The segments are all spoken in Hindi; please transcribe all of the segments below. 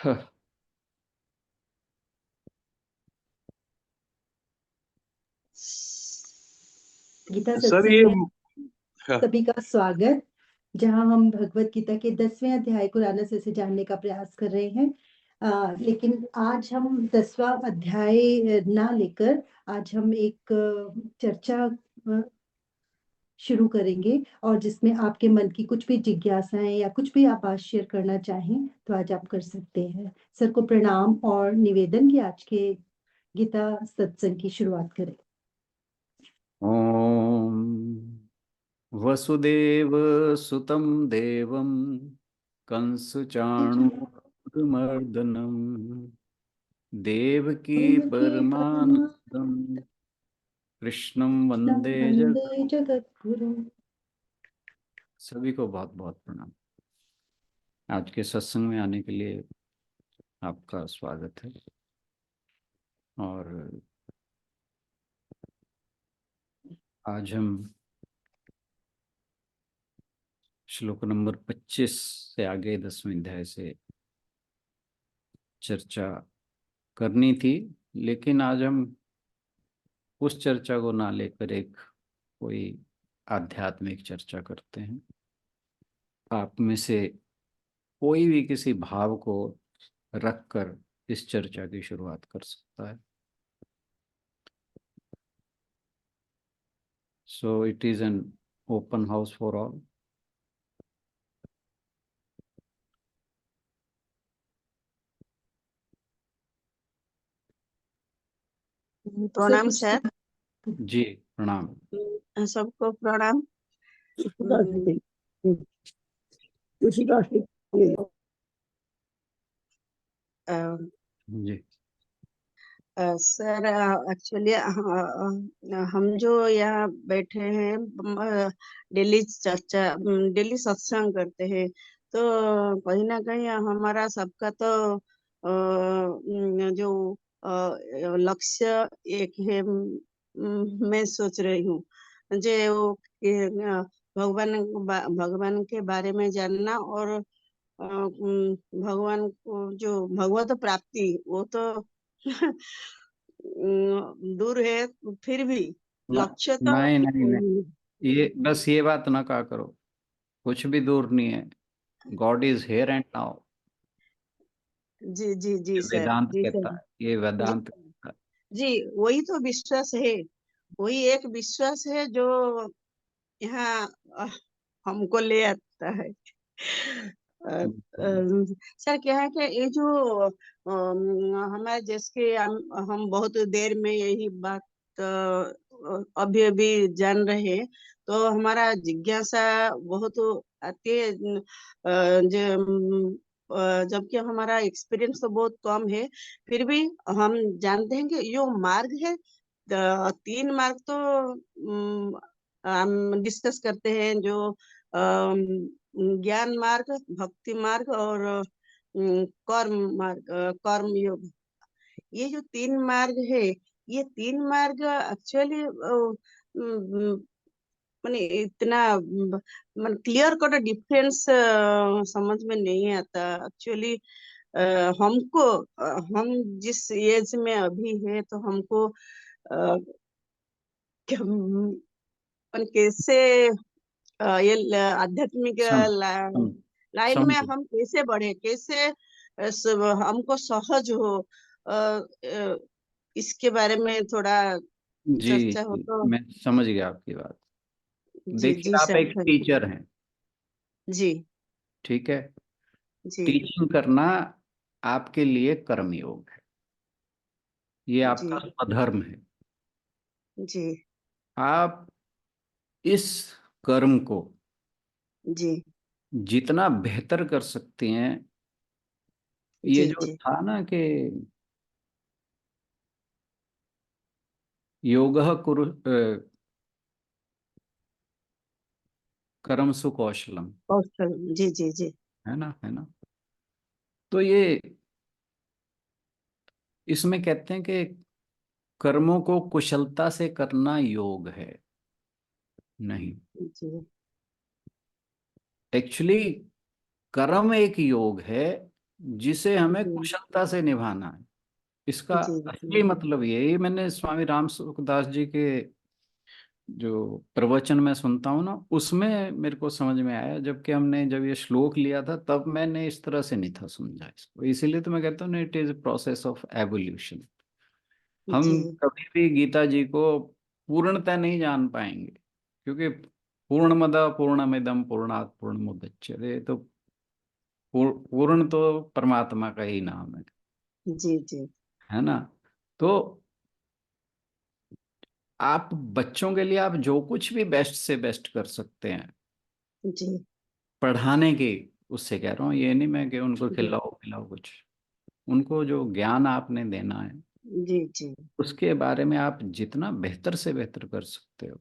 हाँ, गीता सर सत्संग ये में हाँ, सभी का स्वागत। जहां हम भगवत गीता के 10वें अध्याय को राधा से जानने का प्रयास कर रहे हैं। लेकिन आज हम 10वां अध्याय ना लेकर आज हम एक चर्चा शुरू करेंगे, और जिसमें आपके मन की कुछ भी जिज्ञासाएं या कुछ भी आप आज शेयर करना चाहें तो आज आप कर सकते हैं। सर को प्रणाम और निवेदन कि आज के गीता सत्संग की शुरुआत करें। ओम वसुदेव सुतं देवं कंसचाणूरमर्दनं देवकी देवकी परमानंदं कृष्णं परमानंदं वंदे वंदे जगत्। जगद्गुरु। सभी को बहुत बहुत प्रणाम। आज के सत्संग में आने के लिए आपका स्वागत है। और आज हम श्लोक नंबर 25 से आगे 10वें अध्याय से चर्चा करनी थी, लेकिन आज हम उस चर्चा को ना लेकर एक कोई आध्यात्मिक चर्चा करते हैं। आप में से कोई भी किसी भाव को रखकर इस चर्चा की शुरुआत कर सकता है। So it is an open house for all. प्रणाम सर। जी प्रणाम। सबको प्रणाम। जी सर एक्चुअली हम जो यहाँ बैठे हैं डेली चर्चा डेली सत्संग करते हैं, तो कहीं ना कहीं हमारा सबका तो जो लक्ष्य एक है। मैं सोच रही हूँ जो वो भगवान के बारे में जानना, और भगवान को जो भगवत प्राप्ति वो तो दूर है, फिर भी लक्ष्य तो नहीं नहीं नहीं, ये बस ये बात ना कहा करो। कुछ भी दूर नहीं है। God is here and now. जी जी जी सर, वेदांत जी सर, कहता है, ये जी वेदांत कहता है। जी। वही तो विश्वास है, वही एक विश्वास है जो यहाँ हमको ले आता है। सर क्या है कि ये जो हमारे देश के हम बहुत देर में यही बात अभी अभी जान रहे हैं, तो हमारा जिज्ञासा बहुत आती है। जबकि हमारा एक्सपीरियंस तो बहुत कम है, फिर भी हम जानते हैं कि यो मार्ग है। 3 मार्ग तो हम डिस्कस करते हैं, जो ज्ञान मार्ग, भक्ति मार्ग और कर्म मार्ग, कर्म योग। ये जो 3 मार्ग है, ये 3 मार्ग एक्चुअली मैंने इतना मन क्लियर कट डिफरेंस समझ में नहीं आता एक्चुअली। हमको हम जिस एज में अभी है, तो हमको अपन कैसे ये आध्यात्मिक सम, सम, लाइन में समझ हम कैसे बढ़े, कैसे हमको सहज हो, इसके बारे में थोड़ा जी चर्चा हो जी, तो। मैं समझ गया आपकी बात। जी देखिए जी आप सर, एक थैंक यू। टीचर हैं, जी ठीक है। जी टीचिंग करना आपके लिए कर्म योग है। ये जी आपका स्वधर्म है। जी आप इस कर्म को जी जितना बेहतर कर सकते हैं, ये जी जो जी था ना कि योगः कुरु कर्म सुकौशलम, कौशल, जी जी जी है ना, है ना। तो ये इसमें कहते हैं कि कर्मों को कुशलता से करना योग है। नहीं, जी एक्चुअली कर्म एक योग है जिसे हमें जी कुशलता से निभाना है। इसका जी असली जी मतलब ये मैंने स्वामी राम सुखदास जी के जो प्रवचन में सुनता हूँ ना, उसमें मेरे को समझ में आया। जबकि हमने जब ये श्लोक लिया था तब मैंने इस तरह से नहीं था समझा इसको। इसीलिए तो मैं कहता हूँ it is process of evolution. हम जी कभी भी गीता जी को पूर्णतः नहीं जान पाएंगे, क्योंकि पूर्णमद पूर्णमिदम पूर्णात् पूर्णमुदच्यते, तो पूर्ण तो परमात्मा का ही नाम जी जी है ना। तो आप बच्चों के लिए आप जो कुछ भी बेस्ट से बेस्ट कर सकते हैं जी पढ़ाने की, उससे कह रहा हूँ, ये नहीं मैं कि उनको जी खिलाओ पिलाओ कुछ। उनको जो ज्ञान आपने देना है जी जी उसके बारे में आप जितना बेहतर से बेहतर कर सकते हो,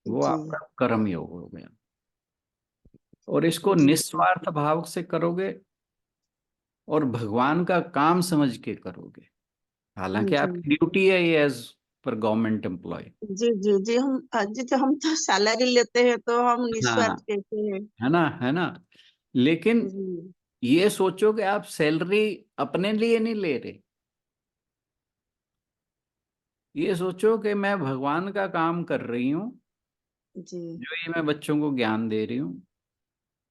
वो जी आपका कर्म योग हो गया। और इसको जी जी निस्वार्थ भाव से करोगे और भगवान का काम समझ के करोगे। हालांकि जी आपकी ड्यूटी है ये एज पर गवर्नमेंट एम्प्लॉय। जी जी जी हम तो सैलरी लेते हैं तो हम हाँ, निस्वार्थ कहते हैं। है ना, है ना। लेकिन जी ये सोचो कि आप सैलरी अपने लिए नहीं ले रहे। ये सोचो कि मैं भगवान का काम कर रही हूँ, जी जो ये मैं बच्चों को ज्ञान दे रही हूँ,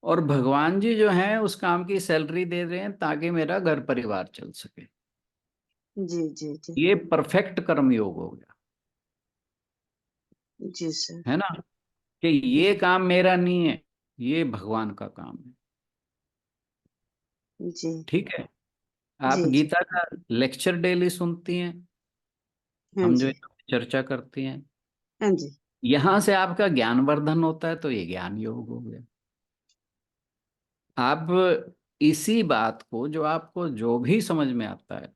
और भगवान जी जो हैं उस काम की सैलरी दे रहे हैं ताकि मेरा घर परिवार चल सके। जी जी जी ये परफेक्ट कर्म योग हो गया, जी सर। है ना। कि ये काम मेरा नहीं है, ये भगवान का काम है। जी ठीक है। आप जी जी गीता का लेक्चर डेली सुनती हैं, हाँ हम जो जी यहाँ पे चर्चा करते हैं, हाँ जी यहां से आपका ज्ञानवर्धन होता है, तो ये ज्ञान योग हो गया। आप इसी बात को, जो आपको जो भी समझ में आता है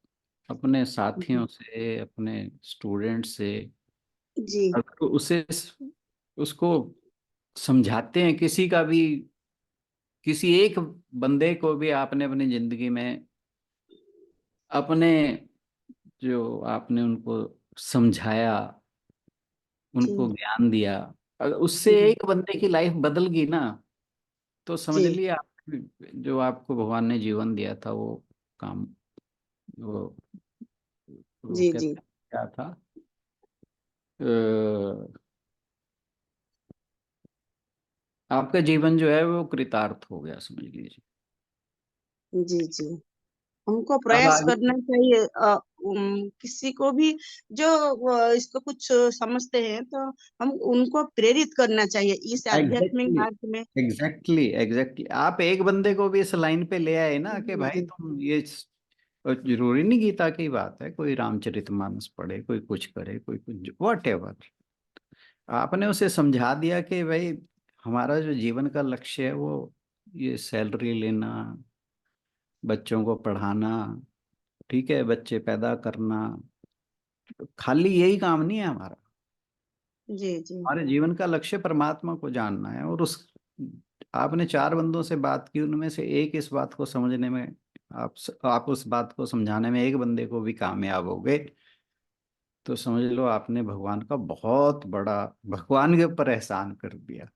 अपने साथियों से, अपने स्टूडेंट से, जी अगर उसे उसको समझाते हैं, किसी का भी, किसी एक बंदे को भी आपने अपनी जिंदगी में अपने, जो आपने उनको समझाया, उनको जी ज्ञान दिया, अगर उससे जी एक बंदे की लाइफ बदल गई ना, तो समझ जी लिए आप, जो आपको भगवान ने जीवन दिया था वो काम, वो वो जी जी कहते हैं क्या था, आपका जीवन जो है वो कृतार्थ हो गया, समझ लीजिए। जी जी हमको अब प्रयास आगे करना चाहिए। किसी को भी जो इसको कुछ समझते हैं तो हम उनको प्रेरित करना चाहिए इस आध्यात्मिक एग्जैक्टली, मार्ग में। एग्जैक्टली आप एक बंदे को भी इस लाइन पे ले आए ना कि जी भाई जी तुम ये और जरूरी नहीं गीता की बात है, कोई रामचरितमानस पढ़े, कोई कुछ करे, कोई कुछ वॉट एवर, आपने उसे समझा दिया कि भाई हमारा जो जीवन का लक्ष्य है वो ये सैलरी लेना, बच्चों को पढ़ाना, ठीक है, बच्चे पैदा करना, खाली यही काम नहीं है हमारा। जी जी हमारे जीवन का लक्ष्य परमात्मा को जानना है। और उस, आपने चार बंदों से बात की, उनमें से एक इस बात को समझने में, आप उस बात को समझाने में एक बंदे को भी कामयाब हो गए, तो समझ लो आपने भगवान का बहुत बड़ा, भगवान के ऊपर एहसान कर दिया।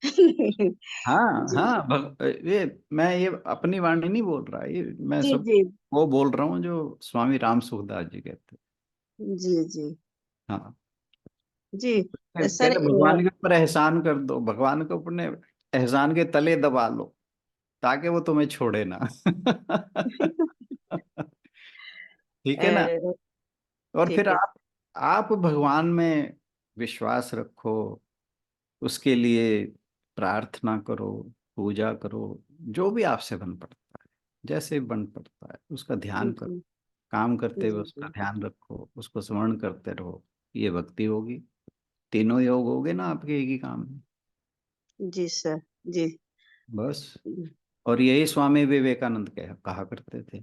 हाँ जी हाँ, ये मैं ये अपनी वाणी नहीं बोल रहा, ये मैं जी सब जी वो बोल रहा हूँ जो स्वामी राम सुखदास जी कहते हैं। जी जी हाँ, जी सर। कहते भगवान के ऊपर एहसान कर दो, भगवान को अपने एहसान के तले दबा लो ताकि वो तुम्हें छोड़े ना। ठीक है ना। और फिर ठीक है। आप भगवान में विश्वास रखो, उसके लिए प्रार्थना करो, पूजा करो, जो भी आपसे बन पड़ता है, जैसे बन पड़ता है उसका ध्यान करो। जी काम करते हुए जी उसका ध्यान रखो, उसको स्मरण करते रहो, ये भक्ति होगी। तीनों योग हो गए ना आपके एक ही काम में। जी सर। जी बस। और यही स्वामी विवेकानंद कहा करते थे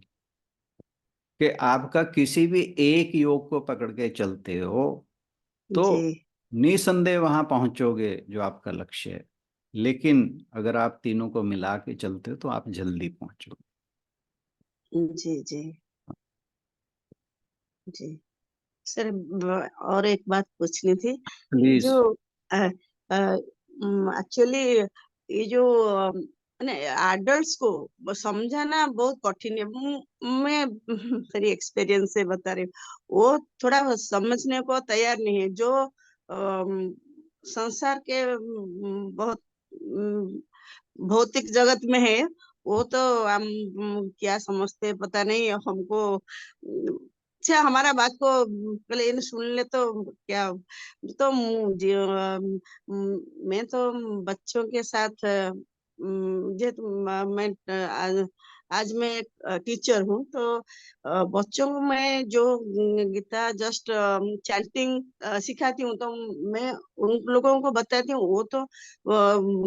कि आपका किसी भी एक योग को पकड़ के चलते हो तो जी निसंदेह वहां पहुंचोगे जो आपका लक्ष्य है। लेकिन अगर आप तीनों को मिला के चलते हो तो आप जल्दी पहुंचोगे। जी जी जी सर। और एक बात पूछनी थी। प्लीज। जो एक्चुअली ये जो एडल्ट्स को समझाना बहुत कठिन है। मैं मेरी एक्सपीरियंस से बता रही हूँ, वो थोड़ा समझने को तैयार नहीं है। जो संसार के बहुत भौतिक जगत में है, वो तो हम क्या समझते हैं पता नहीं हमको। अच्छा, हमारा बात को पहले इन सुन ले तो क्या। तो मैं तो बच्चों के साथ मैं आज मैं एक टीचर हूँ, तो बच्चों को मैं जो गीता जस्ट चैंटिंग सिखाती हूँ, तो मैं उन लोगों को बताती हूँ। वो तो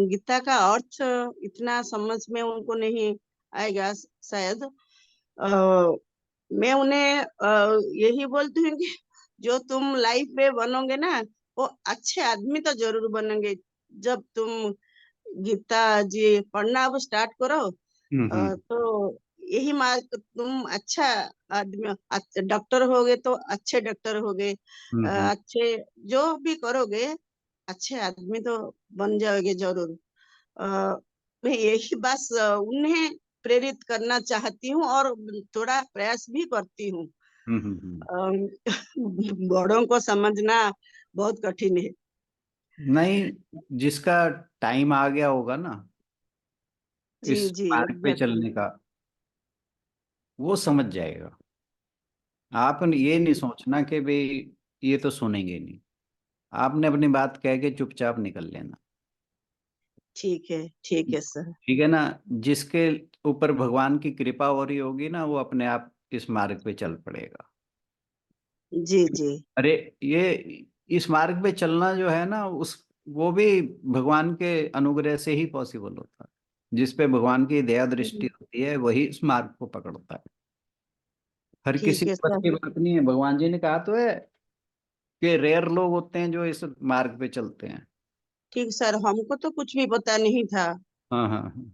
गीता का अर्थ इतना समझ में उनको नहीं आएगा शायद। मैं उन्हें यही बोलती हूँ कि जो तुम लाइफ में बनोगे ना, वो अच्छे आदमी तो जरूर बनेंगे। जब तुम गीता जी पढ़ना अब स्टार्ट करो, हम्म तो यही मार्क तुम अच्छा आदमी, डॉक्टर होगे तो अच्छे डॉक्टर होगे, हम्म अच्छे जो भी करोगे अच्छे आदमी तो बन जाओगे जरूर। अ, मैं यही बस उन्हें प्रेरित करना चाहती हूँ और थोड़ा प्रयास भी करती हूँ। हम्म। अम, बड़ों को समझना बहुत कठिन है। नहीं, जिसका टाइम आ गया होगा ना जी इस जी, मार्ग पे एग्जैक्टली। चलने का, वो समझ जाएगा। आप ये नहीं सोचना कि भाई ये तो सुनेंगे नहीं। आपने अपनी बात कह के चुपचाप निकल लेना। ठीक है सर। ठीक है ना। जिसके ऊपर भगवान की कृपा हो रही होगी ना, वो अपने आप इस मार्ग पे चल पड़ेगा। जी जी अरे, ये इस मार्ग पे चलना जो है ना, उस वो भी भगवान के अनुग्रह से ही पॉसिबल होता है। जिस पे भगवान की दया दृष्टि होती है वही इस मार्ग को पकड़ता है। हर किसी ठीक है के बस सर। की बात नहीं है। भगवान जी ने कहा तो है कि रेयर लोग होते हैं जो इस मार्ग पे चलते हैं। ठीक सर, हमको तो कुछ भी पता नहीं था। हाँ हाँ हाँ।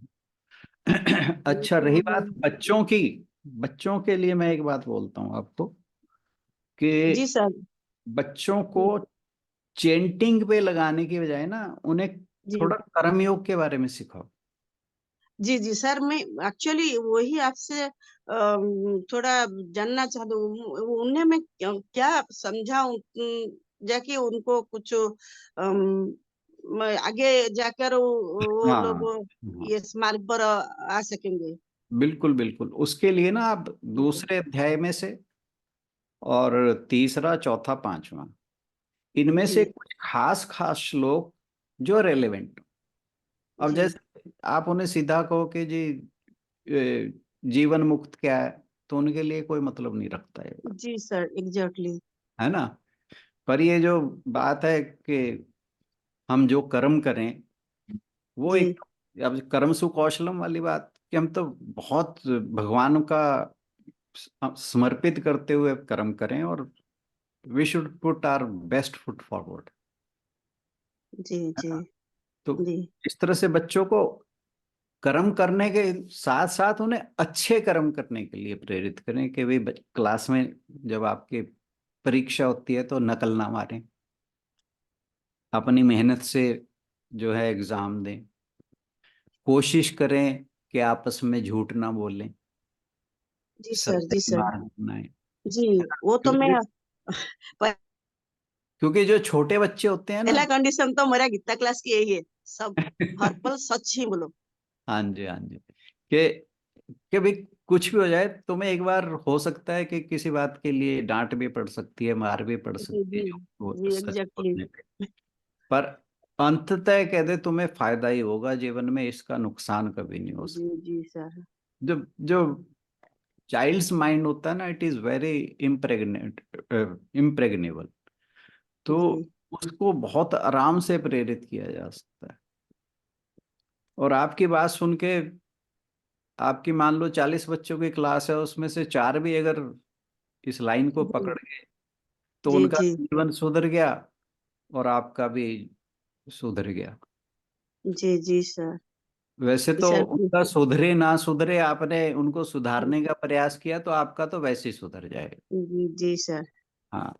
ये अच्छा, तो रही बात बच्चों की। बच्चों के लिए मैं एक बात बोलता हूँ आपको जी कि सर। बच्चों को चेंटिंग पे लगाने की बजाय ना, उन्हें जी थोड़ा कर्मयोग के बारे में सिखाओ। जी जी सर, मैं एक्चुअली वही आपसे थोड़ा जानना चाहती हूँ। उन्हें मैं क्या समझाऊं, जाके उनको कुछ आगे जाकर वो हाँ लोग हाँ, ये मार्ग पर आ सकेंगे। बिल्कुल बिल्कुल। उसके लिए ना आप दूसरे अध्याय में से और तीसरा चौथा पांचवा, इनमें से जी कुछ खास खास श्लोक जो रेलेवेंट। अब जी जैसे आप उन्हें सीधा कहो कि जी जीवन मुक्त क्या है, तो उनके लिए कोई मतलब नहीं रखता है बात, जी सर, एग्जैक्टली। है ना। पर ये जो बात है कि हम जो कर्म करें, वो जी एक, अब कर्म सुकौशलम वाली बात कि हम तो बहुत भगवान का समर्पित करते हुए कर्म करें, और we should put our best foot forward, जी है जी ना। तो जी इस तरह से बच्चों को कर्म करने के साथ साथ उन्हें अच्छे कर्म करने के लिए प्रेरित करें कि भाई क्लास में जब आपकी परीक्षा होती है तो नकल ना मारें, अपनी मेहनत से जो है एग्जाम दें, कोशिश करें कि आपस में झूठ ना बोलें, जी सर। सत्य जी की सर। मार्ग अपनाएं। जी, वो तो मैं क्योंकि क्योंकि जो छोटे बच्चे होते हैं ना। पहला कंडीशन तो मेरा गीता क्लास की यही है, सब हर पल सच ही बोलो। हाँ जी हाँ जी, कि भाई कुछ भी हो जाए, तुम्हें एक बार हो सकता है कि किसी बात के लिए डांट भी पड़ सकती है, मार भी पड़ जी सकती है जी जो वो जी, सच एग्जैक्टली। बोलने पे। पर अंततः कह दे तुम्हें फायदा ही होगा जीवन में, इसका नुकसान कभी नहीं हो जी सकता। जी सर। जो जो चाइल्ड्स माइंड होता है ना, इट इज वेरी इम्प्रेग्नेबल। तो जी उसको बहुत आराम से प्रेरित किया जा सकता है। और आपकी बात सुन के, आपकी मान लो 40 बच्चों की क्लास है, उसमें से 4 भी अगर इस लाइन को जी पकड़ गए तो जी उनका जी जीवन सुधर गया, और आपका भी सुधर गया। जी जी सर। वैसे जी तो सर। उनका सुधरे ना सुधरे, आपने उनको सुधारने का प्रयास किया तो आपका तो वैसे ही सुधर जाएगा। जी जी सर। हाँ,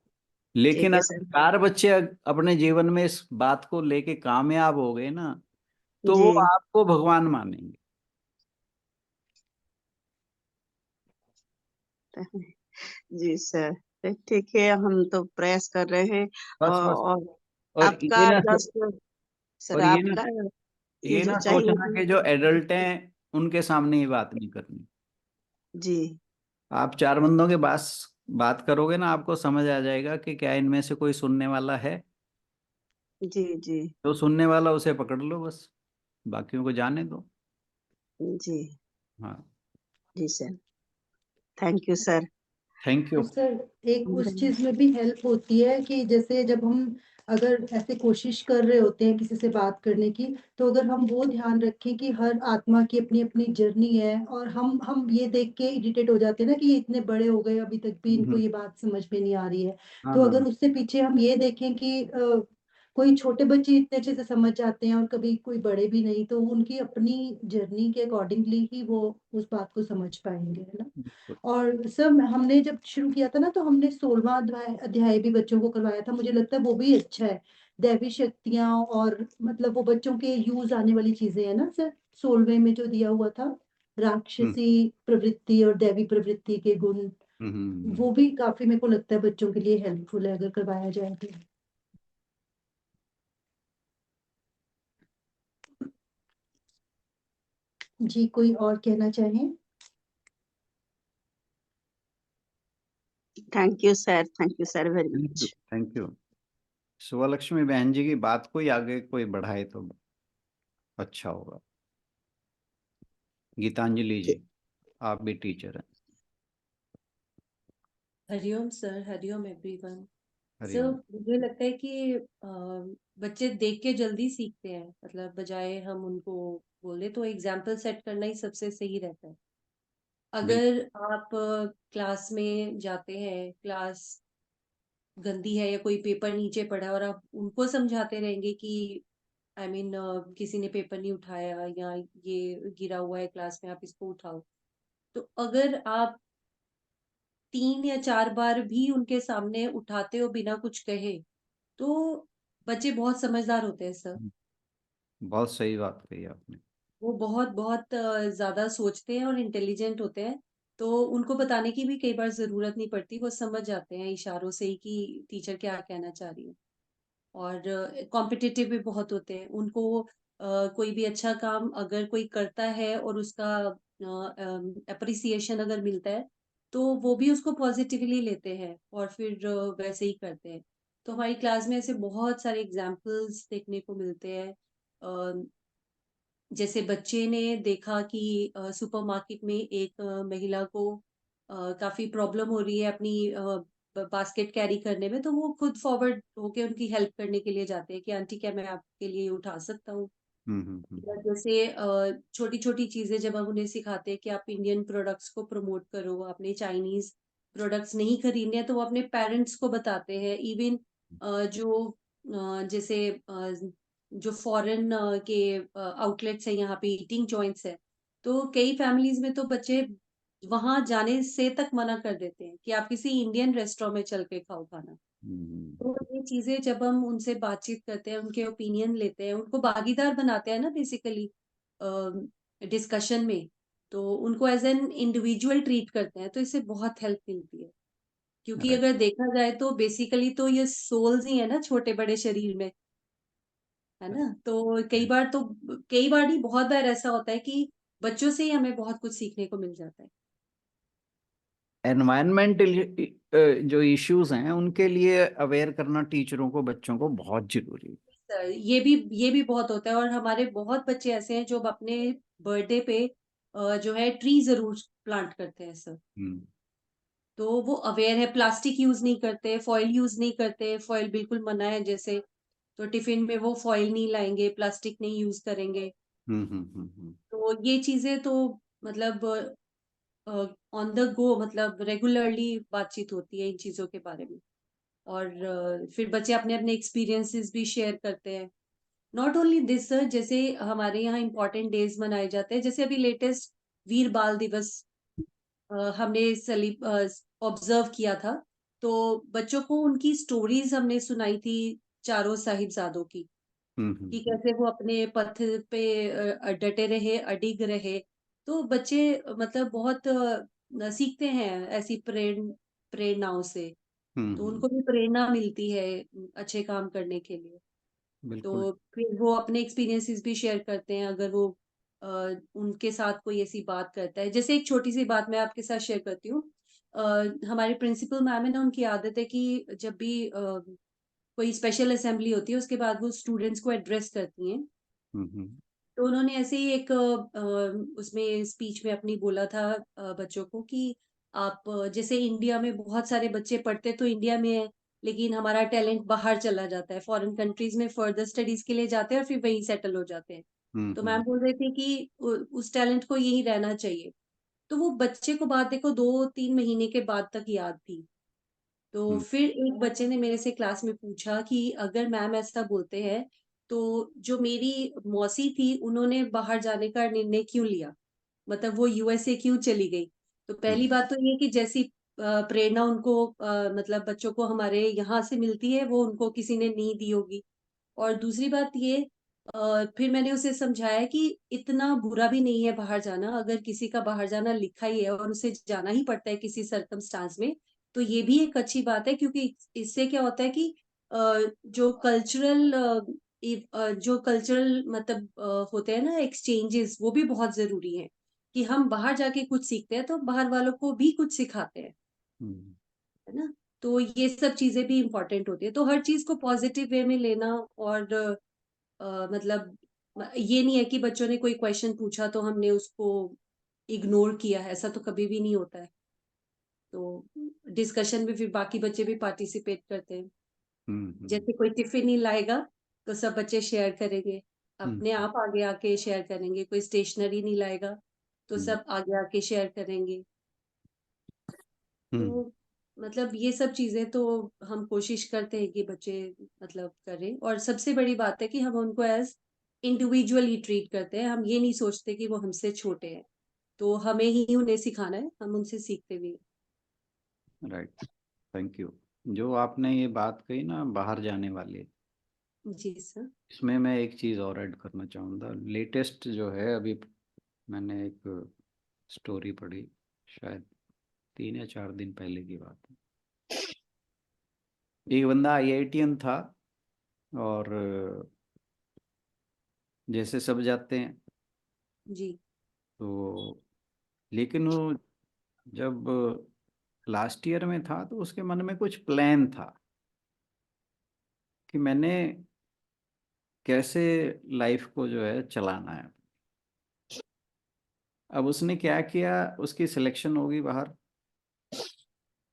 लेकिन ठीक है अगर सर। 4 बच्चे अपने जीवन में इस बात को लेके कामयाब हो गए ना, तो वो जी आपको भगवान मानेंगे। जी सर, ठीक है, हम तो प्रयास कर रहे हैं। बस बस। और और आपका सर, ये ना आपका ये ये जो ना चाहिए सोचना कि कि जो एडल्ट हैं उनके सामने ही बात नहीं करनी। जी आप चार बंदों के पास बात करोगे ना, आपको समझ आ जाएगा कि क्या इनमें से कोई सुनने वाला है। जी जी तो सुनने वाला उसे पकड़ लो बस, बाकियों को जाने दो। जी हाँ। जी sir, thank you sir. Thank you. और सर एक उस चीज में भी हेल्प होती है कि जैसे जब हम अगर ऐसे कोशिश कर रहे होते हैं किसी से बात करने की, तो अगर हम वो ध्यान रखें कि हर आत्मा की अपनी अपनी जर्नी है, और हम ये देख के इरिटेट हो जाते हैं ना कि ये इतने बड़े हो गए अभी तक भी इनको ये बात समझ में नहीं आ रही है। हाँ तो हाँ। अगर उससे पीछे हम ये देखें कि कोई छोटे बच्चे इतने अच्छे से समझ जाते हैं और कभी कोई बड़े भी नहीं, तो उनकी अपनी जर्नी के अकॉर्डिंगली ही वो उस बात को समझ पाएंगे, है ना। बिल्कुल। और सर हमने जब शुरू किया था ना, तो हमने 16वां अध्याय अध्याय भी बच्चों को करवाया था। मुझे लगता है वो भी अच्छा है। दैवी शक्तियां और मतलब वो बच्चों के यूज आने वाली चीजें है ना सर, 16वें में जो दिया हुआ था, हम्म राक्षसी प्रवृत्ति और दैवी प्रवृत्ति के गुण। हम्म। वो भी काफी मेरे को लगता है बच्चों के लिए हेल्पफुल है अगर करवाया जाए तो। जी कोई और कहना चाहें? Thank you sir very thank you much. Thank you. सुबह बहन जी की बात को ही आगे कोई बढ़ाए तो अच्छा होगा। गीतांजलि जी, आप भी टीचर हैं। Hariom sir, Hariom everyone. Sir Hariom. मुझे लगता है कि बच्चे देख के जल्दी सीखते हैं, मतलब बजाय हम उनको बोले तो एग्जाम्पल सेट करना ही सबसे सही रहता है। बिल्कुल। अगर आप क्लास में जाते हैं, क्लास गंदी है या कोई पेपर नीचे पड़ा है और आप उनको समझाते रहेंगे कि किसी ने पेपर नहीं उठाया या ये गिरा हुआ है क्लास में, आप इसको उठाओ। तो अगर आप 3 या 4 बार भी उनके सामने उठाते हो बिना कुछ कहे, तो बच्चे बहुत समझदार होते हैं सर। बहुत सही बात कही आपने। वो बहुत बहुत ज़्यादा सोचते हैं और इंटेलिजेंट होते हैं। तो उनको बताने की भी कई बार ज़रूरत नहीं पड़ती, वो समझ जाते हैं इशारों से ही कि टीचर क्या कहना चाह रही है। और कॉम्पिटिटिव भी बहुत होते हैं। उनको कोई भी अच्छा काम अगर कोई करता है और उसका एप्रिसिएशन अगर मिलता है, तो वो भी उसको पॉजिटिवली लेते हैं और फिर वैसे ही करते हैं। तो हमारी क्लास में ऐसे बहुत सारे एग्जाम्पल्स देखने को मिलते हैं। जैसे बच्चे ने देखा कि सुपरमार्केट में एक महिला को काफ़ी प्रॉब्लम हो रही है अपनी बास्केट कैरी करने में, तो वो खुद फॉरवर्ड होके उनकी हेल्प करने के लिए जाते हैं कि आंटी क्या मैं आपके लिए ये उठा सकता हूँ। या जैसे छोटी-छोटी चीज़ें जब हम उन्हें सिखाते हैं कि आप इंडियन प्रोडक्ट्स को प्रमोट करो, आपने चाइनीज़ प्रोडक्ट्स नहीं खरीदने हैं, तो वो अपने पेरेंट्स को बताते हैं। इवन जो जैसे जो फॉरेन के आउटलेट्स हैं यहाँ पे, ईटिंग जॉइंट्स हैं, तो कई फैमिलीज़ में तो बच्चे वहाँ जाने से तक मना कर देते हैं कि आप किसी इंडियन रेस्टोरेंट में चल के खाओ खाना। तो ये चीज़ें जब हम उनसे बातचीत करते हैं, उनके ओपिनियन लेते हैं, उनको भागीदार बनाते हैं ना बेसिकली डिस्कशन में, तो उनको एज़ एन इंडिविजुअल ट्रीट करते हैं, तो इससे बहुत हेल्प मिलती है। क्योंकि राइट। अगर देखा जाए तो बेसिकली तो ये सोल्स ही है ना छोटे-बड़े शरीर में, है ना? तो कई बार नहीं, बहुत बार ऐसा होता है कि बच्चों से ही हमें बहुत कुछ सीखने को मिल जाता है। एनवायरमेंटल जो इश्यूज हैं उनके लिए अवेयर करना टीचरों को, बच्चों को बहुत जरूरी है। ये भी बहुत होता है और हमारे बहुत बच्चे ऐसे हैं जो अपने बर्थडे पे जो है ट्री ज़रूर प्लांट करते हैं सर। हम्म। तो वो अवेयर है, प्लास्टिक यूज़ नहीं करते, फॉइल यूज़ नहीं करते, फॉइल बिल्कुल मना है जैसे, तो टिफ़िन में वो फॉइल नहीं लाएँगे, प्लास्टिक नहीं यूज़ करेंगे। हम्म। तो ये चीज़ें तो मतलब ऑन द गो मतलब रेगुलरली बातचीत होती है इन चीज़ों के बारे में। और फिर बच्चे अपने-अपने एक्सपीरियंसेस भी शेयर करते हैं। नॉट ओनली दिस सर, जैसे हमारे यहाँ इम्पोर्टेंट डेज़ मनाए जाते हैं, जैसे अभी लेटेस्ट वीर बाल दिवस हमने ऑब्जर्व किया था। तो बच्चों को उनकी स्टोरीज़ हमने सुनाई थी चारों साहिबजादों की। कि हम्म। कैसे वो अपने पथ पे डटे रहे, अडिग रहे। तो बच्चे मतलब बहुत सीखते हैं ऐसी प्रेरणाओं से, तो हम्म, उनको भी प्रेरणा मिलती है अच्छे काम करने के लिए। बिल्कुल। तो फिर वो अपने एक्सपीरियंसेस भी शेयर करते हैं अगर वो अ, उनके साथ कोई ऐसी बात करता है। जैसे एक छोटी-सी बात मैं आपके साथ शेयर करती हूँ। हमारे प्रिंसिपल मैम है ना, उनकी आदत है कि जब भी कोई स्पेशल असेंबली होती है उसके बाद वो स्टूडेंट्स को एड्रेस करती हैं। हम्म, तो उन्होंने ऐसे ही एक उसमें स्पीच में अपनी बोला था बच्चों को कि आप जैसे इंडिया में बहुत सारे बच्चे पढ़ते तो इंडिया में है, लेकिन हमारा टैलेंट बाहर चला जाता है, फॉरेन कंट्रीज में फर्दर स्टडीज के लिए जाते हैं और फिर वहीं सेटल हो जाते हैं। तो मैम हम्म, बोल रहे थे कि उस टैलेंट को यहीं रहना चाहिए। तो वो बच्चे को बात देखो 2-3 महीने के बाद तक याद थी। तो हम्म, फिर एक बच्चे ने मेरे से क्लास में पूछा कि अगर मैम ऐसा बोलते हैं, तो जो मेरी मौसी थी, उन्होंने बाहर जाने का निर्णय क्यों लिया? मतलब वो यूएसए क्यों चली गई? तो पहली हम्म, बात तो ये कि जैसी प्रेरणा उनको मतलब बच्चों को हमारे यहाँ से मिलती है, वो उनको किसी ने नहीं दी होगी। और दूसरी बात ये फिर मैंने उसे समझाया कि इतना बुरा भी नहीं है बाहर जाना, अगर किसी का बाहर जाना लिखा ही है और उसे जाना ही पड़ता है किसी सर्कमस्टांस में, तो ये भी एक अच्छी बात है क्योंकि इससे क्या होता है कि जो जो कल्चरल मतलब होते हैं ना एक्सचेंजेस, वो भी बहुत ज़रूरी हैं, कि हम बाहर जाके कुछ सीखते हैं, तो बाहर वालों को भी कुछ सिखाते हैं। हम्म, है ना? तो ये सब चीज़ें भी इम्पोर्टेंट होती है। तो हर चीज़ को पॉज़िटिव वे में लेना और मतलब ये नहीं है कि बच्चों ने कोई क्वेश्चन पूछा तो हमने उसको इग्नोर किया है, ऐसा तो कभी भी नहीं होता है। तो डिस्कशन में फिर बाकी बच्चे भी पार्टिसिपेट करते हैं। हम्म, जैसे कोई टिफ़िन नहीं लाएगा, तो सब बच्चे शेयर करेंगे। अपने हम्म, आप आगे आके शेयर करेंगे। कोई स्टेशनरी नहीं लाएगा, तो हम्म, सब आगे आके शेयर करेंगे। हम्म, तो मतलब ये सब चीज़ें तो हम कोशिश करते हैं कि बच्चे मतलब करें और सबसे बड़ी बात है कि हम उनको एज़ इंडिविजुअली ट्रीट करते हैं। हम ये नहीं सोचते कि वो हमसे छोटे हैं। तो हमें ही उन्हें सिखाना है, हम उनसे सीखते भी हैं। राइट। Thank you. जो आपने ये बात कही ना बाहर जाने वाली, जी सर। इसमें मैं एक चीज़ और ऐड करना चाहूँगा। लेटेस्ट जो है अभी मैंने एक स्टोरी पढ़ी, शायद 3 या 4 दिन पहले की बात है। एक बंदा आईआईटीएन था और जैसे सब जाते हैं, जी, तो लेकिन वो जब लास्ट ईयर में था तो उसके मन में कुछ प्लान था कि मैंने कैसे लाइफ को जो है चलाना है। अब उसने क्या किया, उसकी सिलेक्शन होगी बाहर,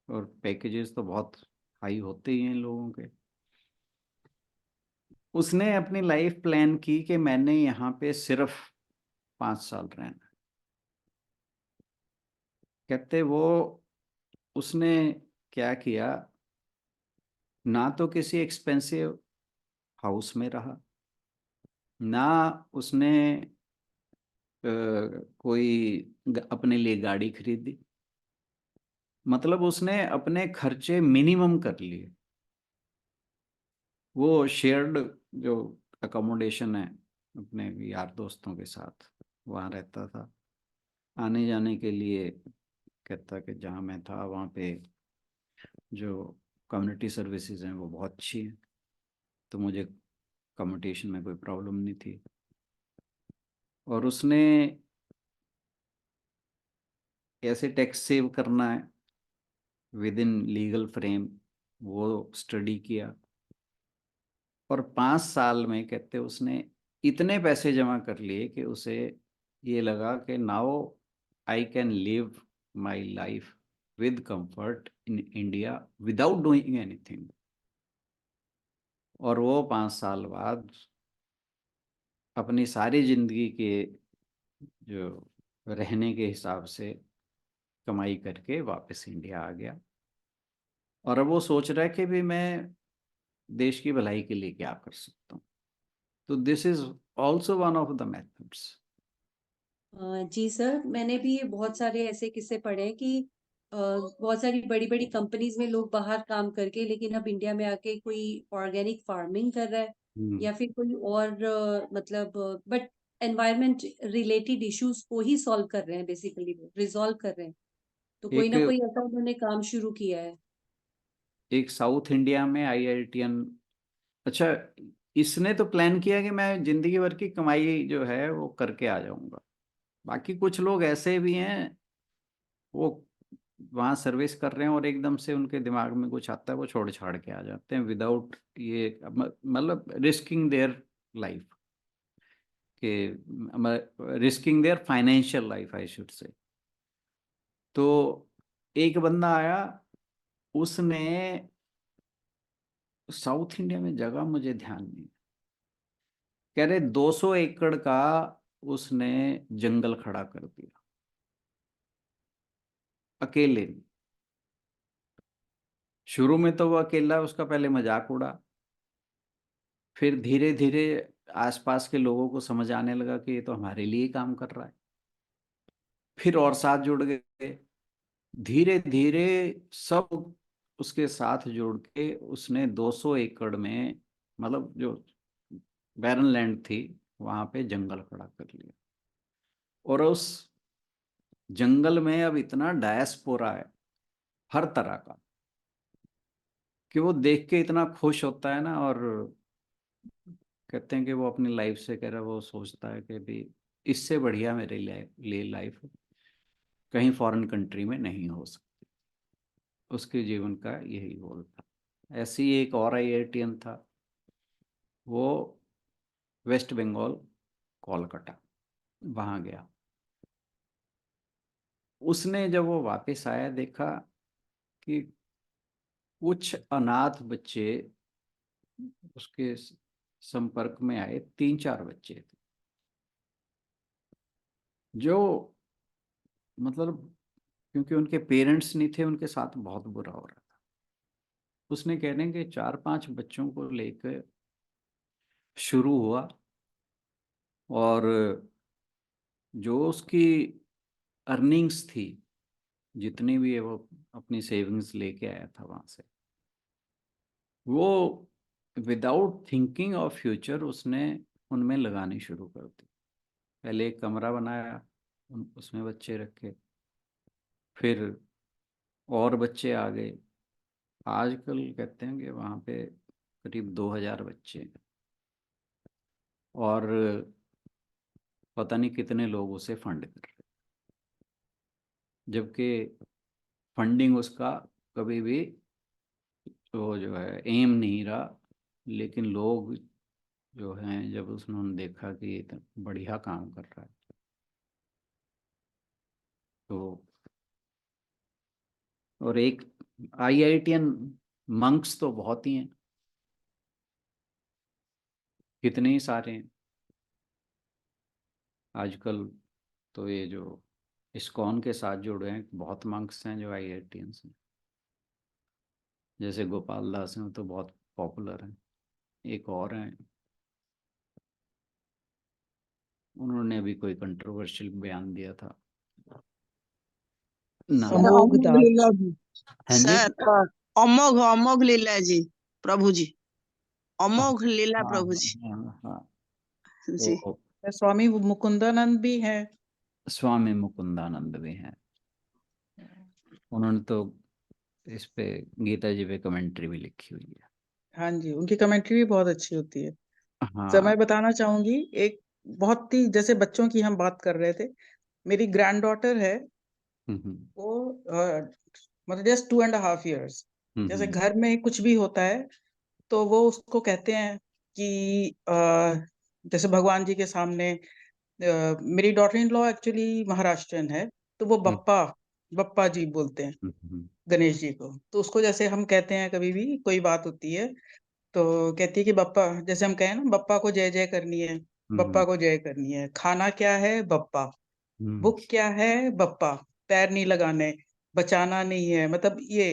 और पैकेजेस तो बहुत हाई होते ही हैं इन लोगों के। उसने अपनी लाइफ प्लान की कि मैंने यहाँ पे सिर्फ 5 साल रहना है। कहते वो उसने क्या किया, ना तो किसी एक्सपेंसिव हाउस में रहा, ना उसने कोई अपने लिए गाड़ी खरीदी। मतलब उसने अपने खर्चे मिनिमम कर लिए। वो शेयर्ड जो अकोमोडेशन है अपने यार दोस्तों के साथ वहाँ रहता था। आने जाने के लिए कहता कि जहाँ मैं था वहाँ पे जो कम्युनिटी सर्विसेज हैं वो बहुत अच्छी हैं, तो मुझे कम्यूटेशन में कोई प्रॉब्लम नहीं थी। और उसने कैसे टैक्स सेव करना है विद इन लीगल फ्रेम वो स्टडी किया। और 5 साल में कहते उसने इतने पैसे जमा कर लिए कि उसे ये लगा कि now I can live my life with comfort in India without doing anything. और वो 5 साल बाद अपनी सारी जिंदगी के जो रहने के हिसाब से कमाई करके वापस इंडिया आ गया। और अब वो सोच रहा है कि भी मैं देश की भलाई के लिए क्या कर सकता हूँ। तो this is also one of the methods. जी सर, मैंने भी बहुत सारे ऐसे किस्से पढ़े हैं कि बहुत सारी बड़ी-बड़ी कंपनीज़ में लोग बाहर काम करके लेकिन अब इंडिया में आके कोई ऑर्गेनिक फार्मिंग कर रहा है हम्म, या फिर कोई और मतलब बट एनवायरनमेंट रिलेटेड इश्यूज़ को ही सॉल्व कर रहे हैं बेसिकली वो, रिज़ॉल्व कर रहे हैं। तो कोई एक ना कोई ऐसा उन्होंने काम शुरू किया है। एक साउथ इंडिया में आईआईटीएन, अच्छा, इसने तो प्लान किया कि मैं जिंदगी भर की कमाई जो है वो करके आ जाऊंगा। बाकी कुछ लोग ऐसे भी हैं, वो वहाँ सर्विस कर रहे हैं और एकदम से उनके दिमाग में कुछ आता है, वो छोड़ छाड़ के आ जाते हैं विदाउट ये मतलब रिस्किंग देयर लाइफ के, risking there financial life I should say. तो एक बंदा आया, उसने साउथ इंडिया में जगह मुझे ध्यान नहीं, कह रहे 200 एकड़ का उसने जंगल खड़ा कर दिया अकेले में। शुरू में तो वो अकेला, उसका पहले मजाक उड़ा, फिर धीरे धीरे आसपास के लोगों को समझ आने लगा कि ये तो हमारे लिए ही काम कर रहा है, फिर और साथ जुड़ गए। धीरे धीरे सब उसके साथ जुड़ के उसने 200 एकड़ में, मतलब जो बैरन लैंड थी, वहां पे जंगल खड़ा कर लिया। और उस जंगल में अब इतना डायस्पोरा है हर तरह का कि वो देख के इतना खुश होता है ना। और कहते हैं कि वो अपनी लाइफ से, कह रहा, वो सोचता है कि भी इससे बढ़िया मेरे लिए लाइफ कहीं फॉरेन कंट्री में नहीं हो सकती। उसके जीवन का यही गोल था। ऐसी एक और आईआईटीएन था, वो वेस्ट बंगाल, कोलकाता, वहाँ गया। उसने जब वो वापस आया, देखा कि कुछ अनाथ बच्चे उसके संपर्क में आए, 3-4 बच्चे थे जो, मतलब क्योंकि उनके पेरेंट्स नहीं थे, उनके साथ बहुत बुरा हो रहा था। उसने कहने के 4-5 बच्चों को लेकर शुरू हुआ, और जो उसकी अर्निंग्स थी, जितनी भी है, वो अपनी सेविंग्स लेके आया था वहां से, वो विदाउट थिंकिंग ऑफ फ्यूचर उसने उनमें लगानी शुरू कर दी। पहले एक कमरा बनाया, उसमें बच्चे रखे, फिर और बच्चे आ गए। आजकल कहते हैं कि वहाँ पे करीब 2000 बच्चे हैं, और पता नहीं कितने लोग उसे फंड कर रहे हैं, जबकि फंडिंग उसका कभी भी तो जो है एम नहीं रहा। लेकिन लोग जो हैं, जब उन्होंने देखा कि ये तो बढ़िया काम कर रहा है, तो और एक आईआईटीएन मंक्स तो बहुत ही हैं, कितने ही सारे हैं आजकल। तो ये जो इस्कॉन के साथ जुड़े हैं, बहुत मंक्स हैं जो आईआईटीएंस हैं, जैसे गोपाल दास हैं, वो तो बहुत पॉपुलर हैं। एक और हैं, उन्होंने अभी कोई कंट्रोवर्शियल बयान दिया था, नाम सर अमोघ अमोघ दास। लीला जी, है जी। सर अमोघ अमोघ लीला जी, प्रभु जी, हाँ अमोघ लीला हाँ प्रभु जी हाँ हाँ। जी। तो स्वामी मुकुंदानंद भी है। स्वामी मुकुंदानंद भी हैं, उन्होंने तो इस पे गीता जी पे कमेंट्री भी लिखी हुई है। हाँ जी, उनकी कमेंट्री भी बहुत अच्छी होती है। सर हाँ। मैं बताना चाहूंगी, एक बहुत ही, जैसे बच्चों की हम बात कर रहे थे, मेरी ग्रैंड डॉटर है, हम्म वो मतलब जस्ट 2.5 years। जैसे हम्म घर में कुछ भी होता है तो वो उसको कहते हैं कि जैसे भगवान जी के सामने, मेरी daughter in law actually Maharashtrian है, तो वो हम्म बप्पा बप्पा जी बोलते हैं हम्म गणेश जी को। तो उसको जैसे हम कहते हैं, कभी भी कोई बात होती है तो कहती है कि बप्पा, जैसे हम कहें ना, बप्पा को जय जय करनी है, बप्पा हम्म को जय करनी है। खाना क्या है? बप्पा। हम्म बुक क्या है? बप्पा। पैर नहीं लगाने, बचाना नहीं है, मतलब ये।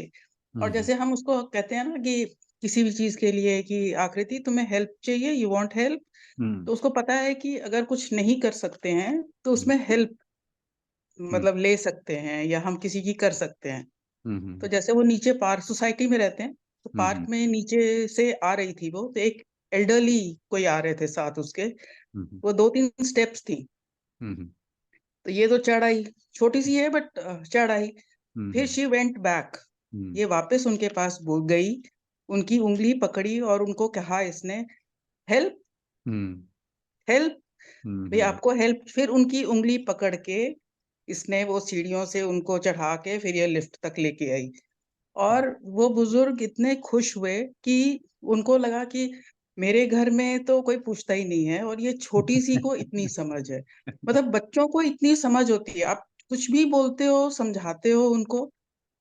और हम्म जैसे हम उसको कहते हैं ना कि किसी भी चीज के लिए, कि आकृति तुम्हें हेल्प चाहिए, यू वांट हेल्प, हम्म तो उसको पता है कि अगर कुछ नहीं कर सकते हैं तो हम्म उसमें हेल्प हम्म मतलब ले सकते हैं, या हम किसी की कर सकते हैं। तो हम्म जैसे वो नीचे पार्क सोसाइटी में रहते हैं, तो पार्क हम्म में नीचे से आ रही थी वो, तो एक एल्डरली कोई आ रहे थे साथ उसके, हम्म वो 2-3 स्टेप्स थी, हम्म तो ये तो चढ़ आई, छोटी सी है बट चढ़ आई। फिर शी वेंट बैक, हम्म, ये वापस उनके पास गई, उनकी उंगली पकड़ी और उनको कहा इसने, हेल्प हम्म, हेल्प, भाई हम्म, आपको हेल्प। फिर उनकी उंगली पकड़ के इसने वो सीढ़ियों से उनको चढ़ा के फिर ये लिफ्ट तक लेके आई। और वो बुजुर्ग इतने खुश हुए कि उनको लगा कि मेरे घर में तो कोई पूछता ही नहीं है और ये छोटी सी को इतनी समझ है। मतलब बच्चों को इतनी समझ होती है, आप कुछ भी बोलते हो समझाते हो उनको,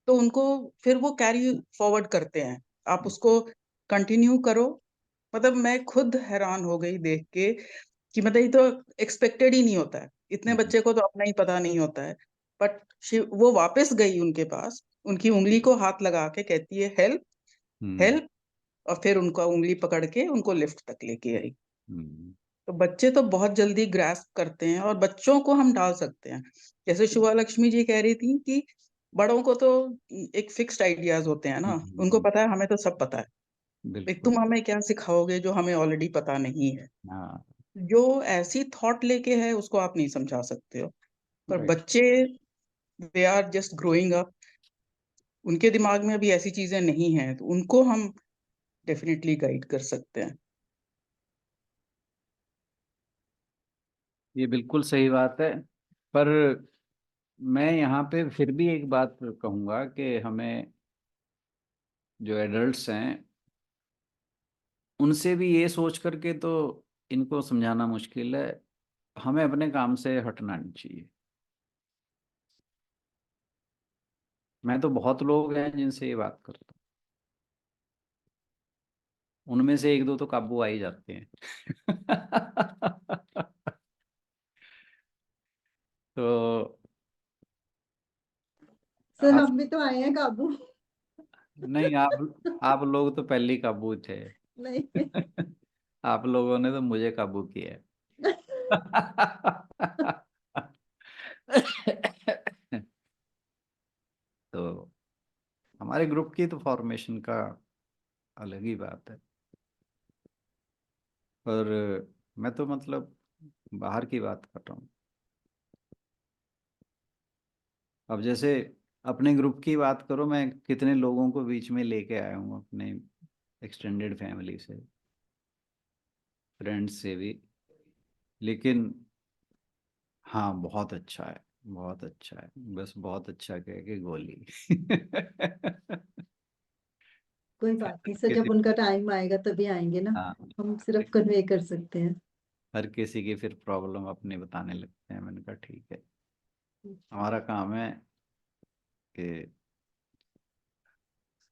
तो उनको फिर वो कैरी फॉरवर्ड करते हैं, आप उसको कंटिन्यू करो। मतलब मैं खुद हैरान हो गई देख के कि मतलब ये तो एक्सपेक्टेड ही नहीं होता है, इतने हम्म, बच्चे को तो अपना ही पता नहीं होता है। बट वो वापस गई उनके पास, उनकी उंगली को हाथ लगा के कहती है हेल्प हम्म, हेल्प, और फिर उनका उंगली पकड़ के उनको लिफ्ट तक लेके आई। हम्म, तो बच्चे तो बहुत जल्दी ग्रास्प करते हैं और बच्चों को हम डाल सकते हैं। जैसे शुभा लक्ष्मी जी कह रही थी कि बड़ों को तो एक फिक्स्ड आइडियाज होते हैं ना, उनको पता है हमें तो सब पता है, भाई बिल्कुल। तुम हमें क्या सिखाओगे जो हमें ऑलरेडी पता नहीं है। हाँ, जो ऐसी थॉट लेके है उसको आप नहीं समझा सकते हो। पर राइट। बच्चे, they are just growing up, उनके दिमाग में अभी ऐसी चीजें नहीं हैं, तो उनको हम डेफिनेटली गाइड कर सकते हैं। ये बिल्कुल सही बात है। पर मैं यहाँ पे फिर भी एक बात कहूँगा कि हमें, जो एडल्ट्स हैं, उनसे भी ये सोच करके तो इनको समझाना मुश्किल है, हमें अपने काम से हटना नहीं चाहिए। मैं तो बहुत लोग हैं जिनसे ये बात करता हूँ, उनमें से एक दो तो काबू आ ही जाते हैं। तो सर आप, हम भी तो आए हैं काबू। नहीं, आप लोग तो पहले ही काबू थे। नहीं। आप लोगों ने तो मुझे काबू किया है। तो हमारे ग्रुप की तो फॉर्मेशन का अलग ही बात है। पर मैं तो मतलब बाहर की बात कर रहा हूँ। अब जैसे अपने ग्रुप की बात करो, मैं कितने लोगों को बीच में लेके आया हूँ अपने एक्सटेंडेड फैमिली से, फ्रेंड्स से भी। लेकिन हाँ, बहुत अच्छा है, बहुत अच्छा है, बस बहुत अच्छा कह के गोली। कोई बात नहीं सर, जब किसी, उनका टाइम आएगा तभी आएंगे ना, हाँ, हम सिर्फ कन्वे कर सकते हैं। हर किसी की फिर प्रॉब्लम अपनी बताने लगते हैं। मैंने कहा ठीक है, हमारा काम है कि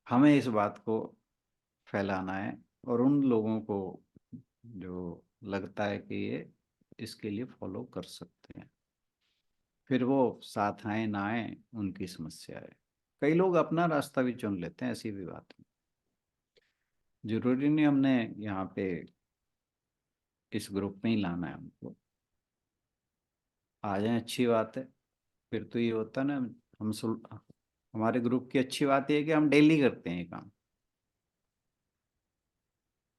हमें इस बात को फैलाना है, और उन लोगों को जो लगता है कि ये इसके लिए फॉलो कर सकते हैं, फिर वो साथ आए ना आए उनकी समस्या है। कई लोग अपना रास्ता भी चुन लेते हैं, ऐसी भी बात है। जरूरी नहीं हमने यहाँ पे इस ग्रुप में ही लाना है हमको। आ जाए, अच्छी बात है। फिर तो ये होता है ना, हम हमारे ग्रुप की अच्छी बात ये है कि हम डेली करते हैं ये काम,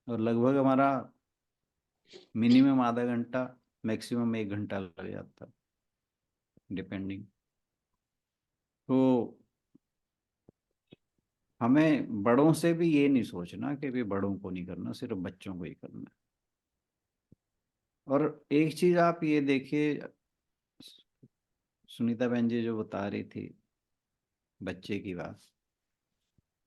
और लगभग हमारा मिनिमम आधा घंटा, मैक्सिमम 1 घंटा लग जाता है, डिपेंडिंग। तो हमें बड़ों से भी ये नहीं सोचना कि भी बड़ों को नहीं करना, सिर्फ बच्चों को ही करना है। और एक चीज आप ये देखिए, सुनीता बहन जी जो बता रही थी बच्चे की बात,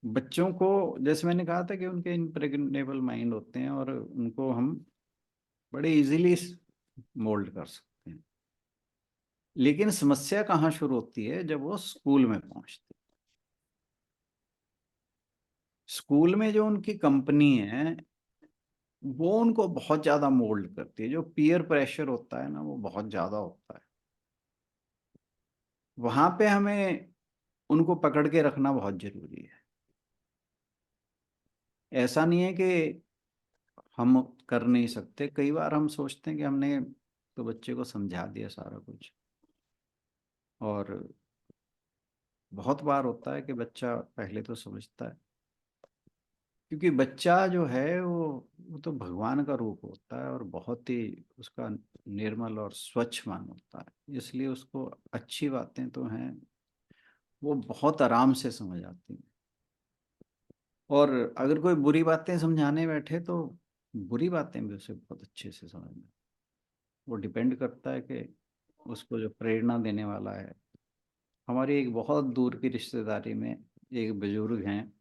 बच्चों को, जैसे मैंने कहा था कि उनके इम्प्रेग्नेबल माइंड होते हैं और उनको हम बड़े इजीली मोल्ड कर सकते हैं। लेकिन समस्या कहाँ शुरू होती है, जब वो स्कूल में पहुंचते हैं। स्कूल में जो उनकी कंपनी है वो उनको बहुत ज्यादा मोल्ड करती है, जो पीयर प्रेशर होता है ना वो बहुत ज्यादा होता है। वहां पे हमें उनको पकड़ के रखना बहुत जरूरी है। ऐसा नहीं है कि हम कर नहीं सकते, कई बार हम सोचते हैं कि हमने तो बच्चे को समझा दिया सारा कुछ, और बहुत बार होता है कि बच्चा पहले तो समझता है, क्योंकि बच्चा जो है वो तो भगवान का रूप होता है और बहुत ही उसका निर्मल और स्वच्छ मन होता है, इसलिए उसको अच्छी बातें तो हैं, वो बहुत आराम से समझ आती हैं। और अगर कोई बुरी बातें समझाने बैठे तो बुरी बातें भी उसे बहुत अच्छे से समझ में। वो डिपेंड करता है कि उसको जो प्रेरणा देने वाला है। हमारी एक बहुत दूर की रिश्तेदारी में एक बुजुर्ग हैं,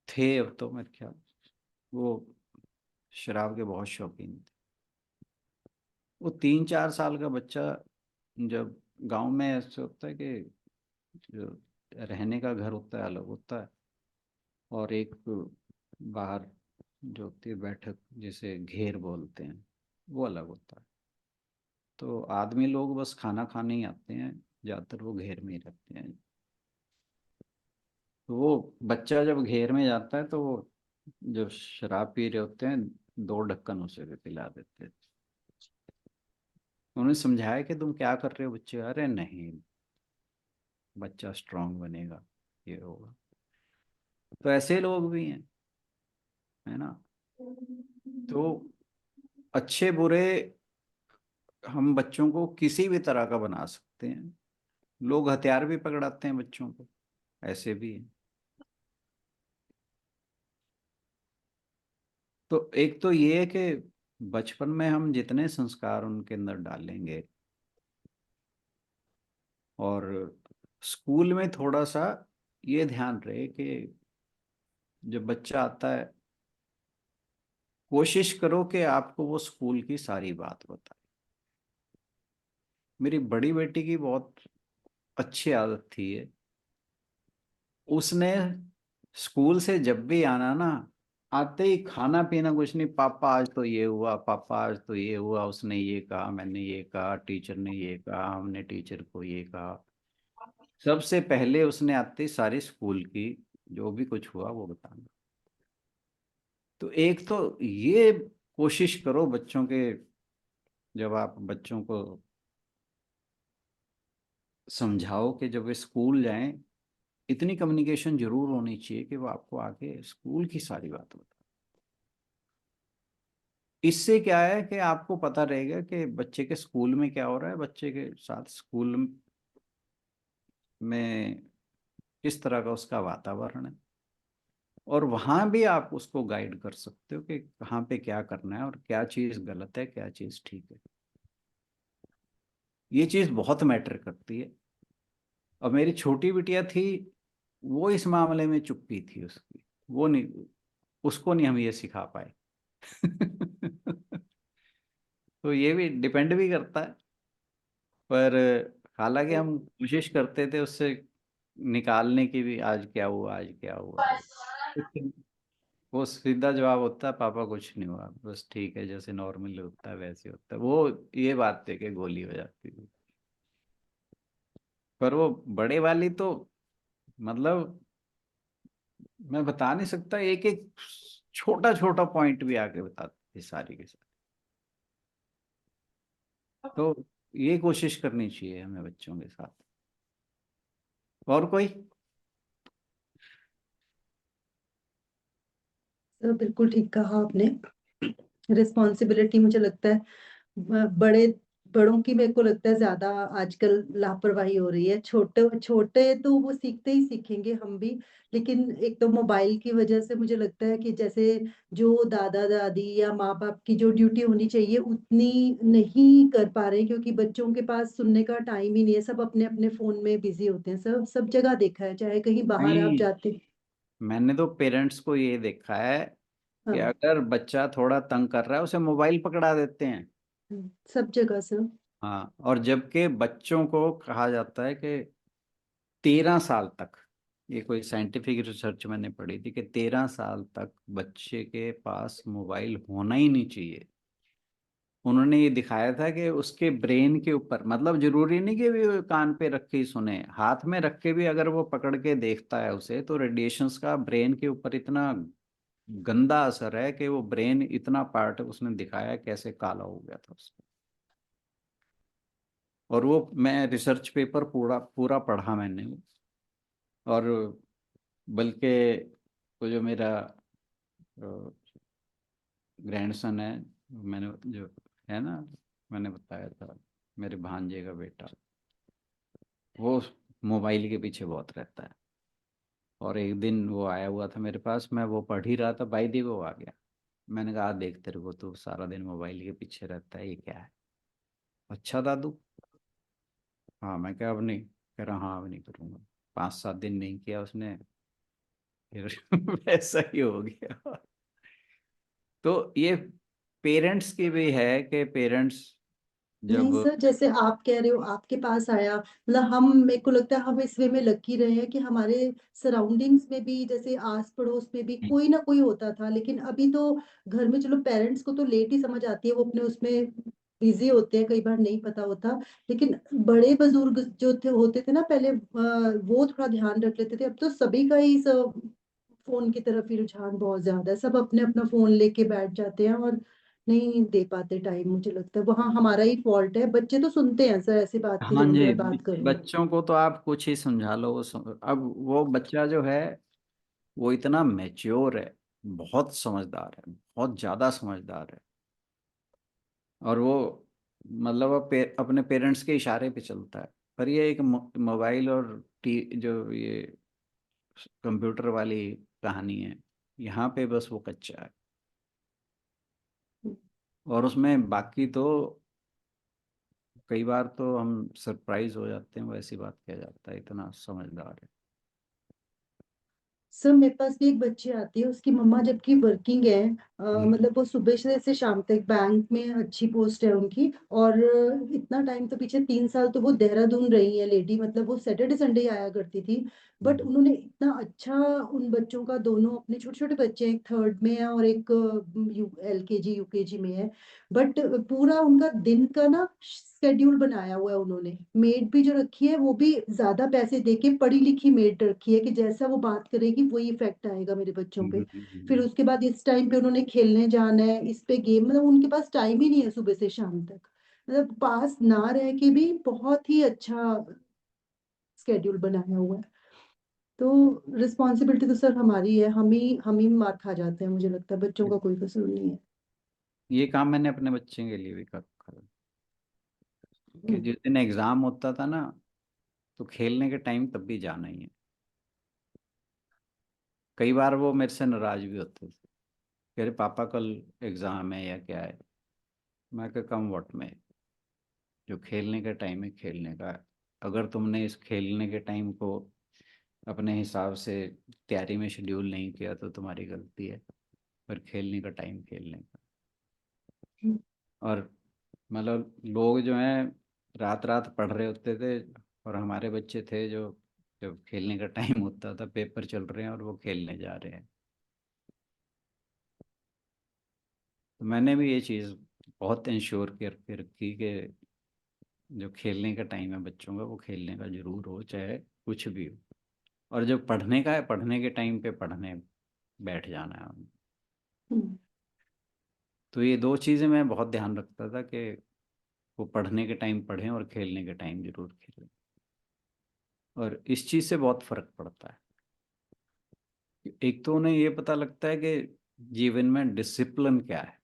थे, अब तो मेरे ख्याल, वो शराब के बहुत शौकीन थे। वो 3-4 साल का बच्चा, जब गांव में ऐसे होता है कि जो रहने का घर होता है अलग होता है, और एक बाहर जो होती है बैठक जिसे घेर बोलते हैं वो अलग होता है। तो आदमी लोग बस खाना खाने ही आते हैं, ज़्यादातर वो घेर में ही रहते हैं। तो वो बच्चा जब घेर में जाता है तो वो जब शराब पी रहे होते हैं 2 ढक्कन उसे भी पिला देते हैं। उन्होंने समझाया कि तुम क्या कर रहे हो बच्चे, अरे नहीं, बच्चा स्ट्रांग बनेगा, ये होगा। तो ऐसे लोग भी हैं, है ना। तो अच्छे बुरे हम बच्चों को किसी भी तरह का बना सकते हैं। लोग हथियार भी पकड़ाते हैं बच्चों को, ऐसे भी हैं। तो एक तो ये है कि बचपन में हम जितने संस्कार उनके अंदर डालेंगे, और स्कूल में थोड़ा सा ये ध्यान रहे कि जब बच्चा आता है कोशिश करो कि आपको वो स्कूल की सारी बात बताए। मेरी बड़ी बेटी की बहुत अच्छी आदत थी ये, उसने स्कूल से जब भी आना ना, आते ही खाना पीना कुछ नहीं, पापा आज तो ये हुआ, पापा आज तो ये हुआ, उसने ये कहा, मैंने ये कहा, टीचर ने ये कहा, हमने टीचर को ये कहा। सबसे पहले उसने आते ही सारी स्कूल की जो भी कुछ हुआ वो बताना। तो एक तो ये कोशिश करो बच्चों के, जब आप बच्चों को समझाओ कि जब वे स्कूल जाएं, इतनी कम्युनिकेशन जरूर होनी चाहिए कि वो आपको आके स्कूल की सारी बात बताए। इससे क्या है कि आपको पता रहेगा कि बच्चे के स्कूल में क्या हो रहा है, बच्चे के साथ स्कूल में किस तरह का उसका वातावरण है, और वहां भी आप उसको गाइड कर सकते हो कि कहाँ पे क्या करना है और क्या चीज गलत है, क्या चीज ठीक है। ये चीज बहुत मैटर करती है। और मेरी छोटी बिटिया थी, वो इस मामले में चुप्पी थी उसकी, वो नहीं, उसको नहीं हम ये सिखा पाए। तो ये भी डिपेंड भी करता है। पर हालांकि हम कोशिश करते थे उससे निकालने की भी, आज क्या हुआ, आज क्या हुआ। लेकिन वो सीधा जवाब होता है, पापा कुछ नहीं हुआ, बस ठीक है, जैसे नॉर्मल होता है वैसे होता है। वो ये बात थे कि गोली हो जाती थी। पर वो बड़े वाली तो, मतलब मैं बता नहीं सकता, एक एक छोटा छोटा पॉइंट भी आके बताती थी सारी के सारी। तो ये कोशिश करनी चाहिए हमें बच्चों के साथ। और कोई? तो बिल्कुल ठीक कहा आपने। रिस्पॉन्सिबिलिटी मुझे लगता है बड़े बड़ों की, मेरे को लगता है ज्यादा आजकल लापरवाही हो रही है। छोटे छोटे तो वो सीखते ही सीखेंगे, हम भी। लेकिन एक तो मोबाइल की वजह से मुझे लगता है कि जैसे जो दादा दादी या माँ बाप की जो ड्यूटी होनी चाहिए उतनी नहीं कर पा रहे, क्योंकि बच्चों के पास सुनने का टाइम ही नहीं है। सब अपने अपने फोन में बिजी होते हैं। सब सब जगह देखा है, चाहे कहीं बाहर आप नहीं, जाते। मैंने तो पेरेंट्स को ये देखा है कि हाँ। अगर बच्चा थोड़ा तंग कर रहा है उसे मोबाइल पकड़ा देते हैं। सब जगह सर। हाँ, और जबकि बच्चों को कहा जाता है कि 13 साल तक, ये कोई साइंटिफिक रिसर्च मैंने पढ़ी थी कि 13 साल तक बच्चे के पास मोबाइल होना ही नहीं चाहिए। उन्होंने ये दिखाया था कि उसके ब्रेन के ऊपर, मतलब जरूरी नहीं कि भी वो कान पे रख के ही सुने, हाथ में रख के भी अगर वो पकड़ के देखता है उसे, तो रेडिएशंस का ब्रेन के ऊपर इतना गंदा असर है कि वो ब्रेन इतना पार्ट उसने दिखाया कैसे काला हो गया था उसका। और वो मैं रिसर्च पेपर पूरा पूरा पढ़ा मैंने वो। और बल्कि वो जो मेरा ग्रैंडसन है, मैंने जो है ना, मैंने बताया था, मेरे भांजे का बेटा, वो मोबाइल के पीछे बहुत रहता है। और एक दिन वो आया हुआ था मेरे पास, मैं वो पढ़ ही रहा था, बाई दी वो आ गया। मैंने कहा देख तेरे को तो सारा दिन मोबाइल के पीछे रहता है, ये क्या है? अच्छा दादू। हाँ, मैं क्या अब नहीं, कह रहा हाँ अब नहीं करूँगा। 5-7 दिन नहीं किया उसने, फिर वैसा ही हो गया। तो ये पेरेंट्स की भी है कि पेरेंट्स नहीं जब सर, जैसे आप कह रहे हो आपके पास आया, मतलब हम, मेरे को लगता है हम इस वे में लकी रहे हैं कि हमारे सराउंडिंग्स में भी, जैसे आस पड़ोस में भी कोई ना कोई होता था। लेकिन अभी तो घर में, चलो पेरेंट्स को तो लेट ही समझ आती है, वो अपने उसमें बिजी होते हैं, कई बार नहीं पता होता। लेकिन बड़े बुजुर्ग जो थे होते थे ना पहले, वो थोड़ा ध्यान रख लेते थे। अब तो सभी का ही सब फोन की तरफ ही रुझान बहुत ज्यादा है, सब अपने अपना फोन लेके बैठ जाते हैं और नहीं दे पाते टाइम। मुझे लगता है वहाँ हमारा ही फॉल्ट है। बच्चे तो सुनते हैं सर, ऐसी बात नहीं हाँ जो उनकी जी, मैं बात कर रही हूँ। बच्चों को तो आप कुछ ही समझा लो, अब वो बच्चा जो है वो इतना मैच्योर है, बहुत समझदार है, बहुत ज़्यादा समझदार है। और वो मतलब वो अपने पेरेंट्स के इशारे पे चलता है। पर ये एक मोबाइल और जो ये कंप्यूटर वाली कहानी है, यहाँ पे बस वो कच्चा है। और उसमें बाकी तो कई बार तो हम सरप्राइज हो जाते हैं, वैसी बात किया जाता है, इतना समझदार है। सर मेरे पास भी एक बच्ची आती है, उसकी मम्मा जबकि वर्किंग है, हम्म। मतलब वो सुबह से शाम तक, बैंक में अच्छी पोस्ट है उनकी। और इतना टाइम तो पीछे 3 साल तो वो देहरादून रही है लेडी, मतलब वो सैटरडे संडे ही आया करती थी। बट हम्म। उन्होंने इतना अच्छा उन बच्चों का, दोनों अपने छोटे छोटे बच्चे हैं, एक थर्ड में है और एक LKG UKG में है। बट पूरा उनका दिन का ना शेड्यूल बनाया हुआ है उन्होंने। मेड भी जो रखी है वो भी ज्यादा पैसे देके पढ़ी लिखी मेड रखी है, कि जैसा वो बात करेगी वही इफेक्ट आएगा मेरे बच्चों पे। फिर उसके बाद इस टाइम पे उन्होंने खेलने जाना है, इस पे गेम, मतलब उनके पास टाइम ही नहीं है सुबह से शाम तक। मतलब पास ना रह के भी बहुत ही अच्छा स्केड्यूल बनाया हुआ है। तो रिस्पॉन्सिबिलिटी तो सर हमारी है, हम ही मार खा जाते हैं, मुझे लगता है बच्चों का कोई कसूर नहीं है। ये काम मैंने अपने बच्चे के लिए भी करा कि हम्म। जिस दिन एग्जाम होता था ना, तो खेलने के टाइम तब भी जाना ही है। कई बार वो मेरे से नाराज भी होते थे, कह रहे पापा कल एग्जाम है या क्या है। मैं कहा कम वट में, जो खेलने का टाइम है खेलने का है। अगर तुमने इस खेलने के टाइम को अपने हिसाब से तैयारी में शेड्यूल नहीं किया तो तुम्हारी गलती है। पर खेलने का टाइम खेलने का। हम्म। और मतलब लोग जो हैं रात रात पढ़ रहे होते थे, और हमारे बच्चे थे जो जब खेलने का टाइम होता था, पेपर चल रहे हैं और वो खेलने जा रहे हैं। तो मैंने भी ये चीज़ बहुत इंश्योर करके रखी कि जो खेलने का टाइम है बच्चों का, वो खेलने का जरूर हो, चाहे कुछ भी हो। और जो पढ़ने का है, पढ़ने के टाइम पे पढ़ने बैठ जाना है उन्हें। हम्म। तो ये दो चीज़ें मैं बहुत ध्यान रखता था कि वो पढ़ने के टाइम पढ़ें और खेलने के टाइम जरूर खेलें। और इस चीज़ से बहुत फर्क पड़ता है। एक तो उन्हें ये पता लगता है कि जीवन में डिसिप्लिन क्या है।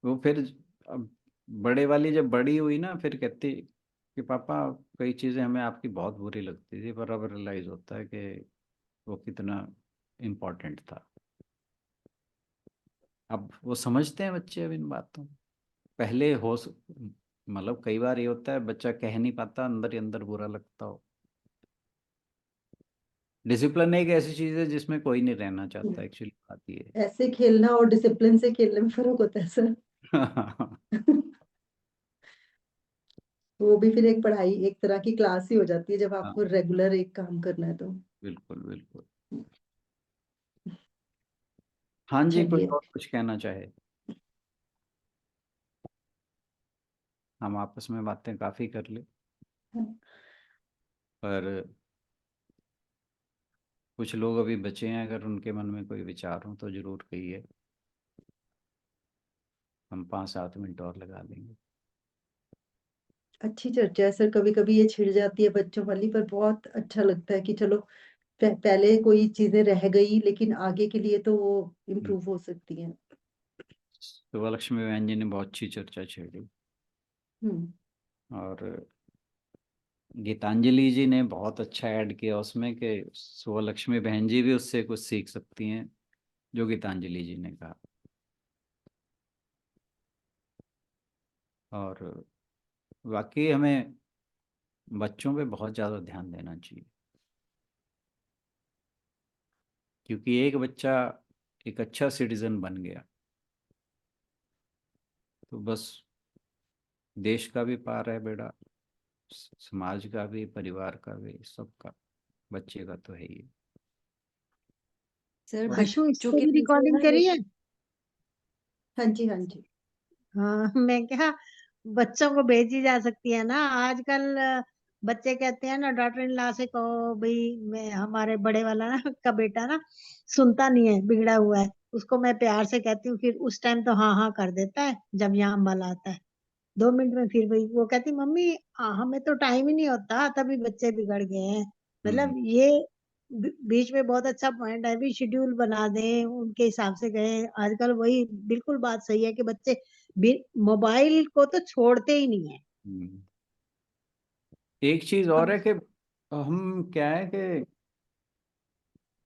वो फिर अब बड़े वाली जब बड़ी हुई ना, फिर कहती कि पापा कई चीज़ें हमें आपकी बहुत बुरी लगती थी, पर अब रियलाइज होता है कि वो कितना इम्पोर्टेंट था। अब वो समझते हैं बच्चे अब इन बातों। पहले मतलब कई बार ये होता है बच्चा कह नहीं पाता, अंदर ही अंदर बुरा लगता हो। डिसिप्लिन एक ऐसी चीज़ है जिसमें कोई नहीं रहना चाहता, एक्चुअली बात ये ऐसे खेलना और डिसिप्लिन से खेलने में फर्क होता है सर। है। वो भी फिर एक पढ़ाई, एक तरह की क्लास ही हो जाती है जब हाँ, आपको रेगुलर एक काम करना है तो। बिल्कुल बिल्कुल। हाँ जी, कोई चलिए। और कुछ कहना चाहे? हम आपस में बातें काफ़ी कर ले, पर कुछ लोग अभी बचे हैं, अगर उनके मन में कोई विचार हो तो जरूर कहिए। हम 5-7 मिनट और लगा लेंगे। अच्छी चर्चा है सर, कभी कभी ये छिड़ जाती है बच्चों वाली, पर बहुत अच्छा लगता है कि चलो पहले कोई चीजें रह गई लेकिन आगे के लिए तो वो हम्म। इम्प्रूव हो सकती हैं। सुबह लक्ष्मी बहन जी ने बहुत अच्छी चर्चा छेड़ी। हम्म। और गीतांजलि जी ने बहुत अच्छा ऐड किया उसमें कि सुलक्ष्मी बहन जी भी उससे कुछ सीख सकती हैं जो गीतांजलि जी ने कहा। और वाकई हमें बच्चों पे बहुत ज़्यादा ध्यान देना चाहिए, क्योंकि एक बच्चा एक अच्छा सिटीजन बन गया तो बस देश का भी पार है बेड़ा, समाज का भी, परिवार का भी, सबका, बच्चे का तो है ही। सर आशु बच्चों इसको के भी पीछे रिकॉर्डिंग ना करी एक है। हाँ जी, हाँ जी। हाँ मैं क्या, बच्चों को भेजी जा सकती है ना आजकल। बच्चे कहते हैं ना डॉटर इन लॉ से कहो भाई, मैं हमारे बड़े वाला ना का बेटा ना सुनता नहीं है, बिगड़ा हुआ है, उसको मैं प्यार से कहती हूँ, फिर उस टाइम तो हाँ हाँ कर देता है, जब यहाँ वाला आता है 2 मिनट में फिर वही वो कहती मम्मी हमें तो टाइम ही नहीं होता, तभी बच्चे बिगड़ गए हैं। हम्म। मतलब ये बीच में बहुत अच्छा पॉइंट है, भी शेड्यूल बना दें उनके हिसाब से गए आजकल। वही बिल्कुल बात सही है कि बच्चे मोबाइल को तो छोड़ते ही नहीं है। हम्म। एक चीज और है कि हम क्या है कि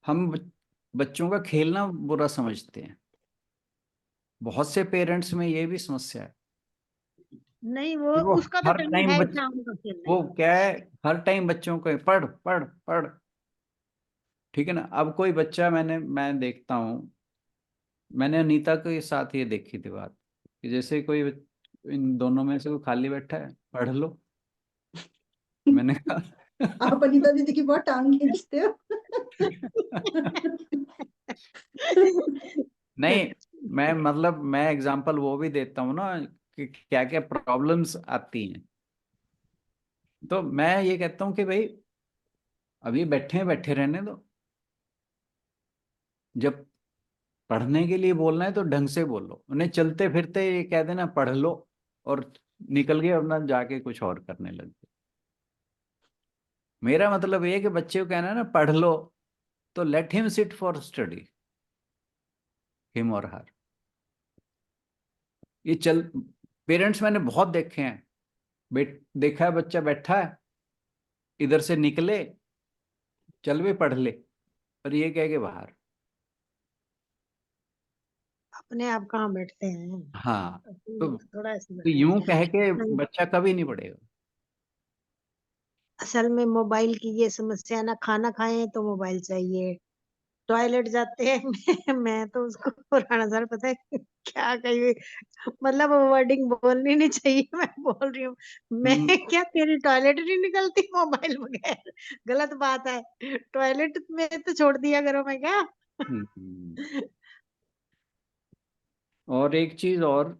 हम बच्चों का खेलना बुरा समझते हैं। बहुत से पेरेंट्स में ये भी समस्या है नहीं वो कि वो उसका तो हर टाइम टाइम है शाम को खेलने वो का। क्या है, हर टाइम बच्चों को पढ़ पढ़ पढ़, ठीक है ना। अब कोई बच्चा, मैं देखता हूँ, मैंने अनीता के साथ ये देखी थी बात कि जैसे कोई इन दोनों में से कोई खाली बैठा है, पढ़ लो। मैंने कहा आप अनीता दीदी की बहुत टांग खींचते हो। नहीं, मैं मतलब मैं एग्जांपल वो भी देता हूँ ना कि क्या क्या प्रॉब्लम्स आती हैं। तो मैं ये कहता हूँ कि भाई अभी बैठे बैठे रहने दो, जब पढ़ने के लिए बोलना है तो ढंग से बोलो, उन्हें चलते फिरते ये कह देना पढ़ लो और निकल गए अपना जाके कुछ और करने लग गए। मेरा मतलब ये है कि बच्चे को कहना है ना पढ़ लो, तो let him sit for study, him और हर। ये चल, पेरेंट्स मैंने बहुत देखे हैं, देखा है बच्चा बैठा है, इधर से निकले, चल भी पढ़ ले, और ये कह के बाहर। अपने आप कहाँ बैठते हैं। हाँ, तो थोड़ा ऐसे तो बैठते यूं कह के हैं। बच्चा कभी नहीं पढ़ेगा। असल में मोबाइल की ये समस्या है ना, खाना खाएं तो मोबाइल चाहिए, टॉयलेट जाते हैं मैं तो उसको पुराना सर पता है क्या कही, मतलब वर्डिंग बोलनी नहीं चाहिए, मैं बोल रही हूँ मैं हम्म। क्या तेरी टॉयलेट नहीं निकलती मोबाइल बगैर, गलत बात है, टॉयलेट में तो छोड़ दिया करो मैं क्या। हम्म। और एक चीज और,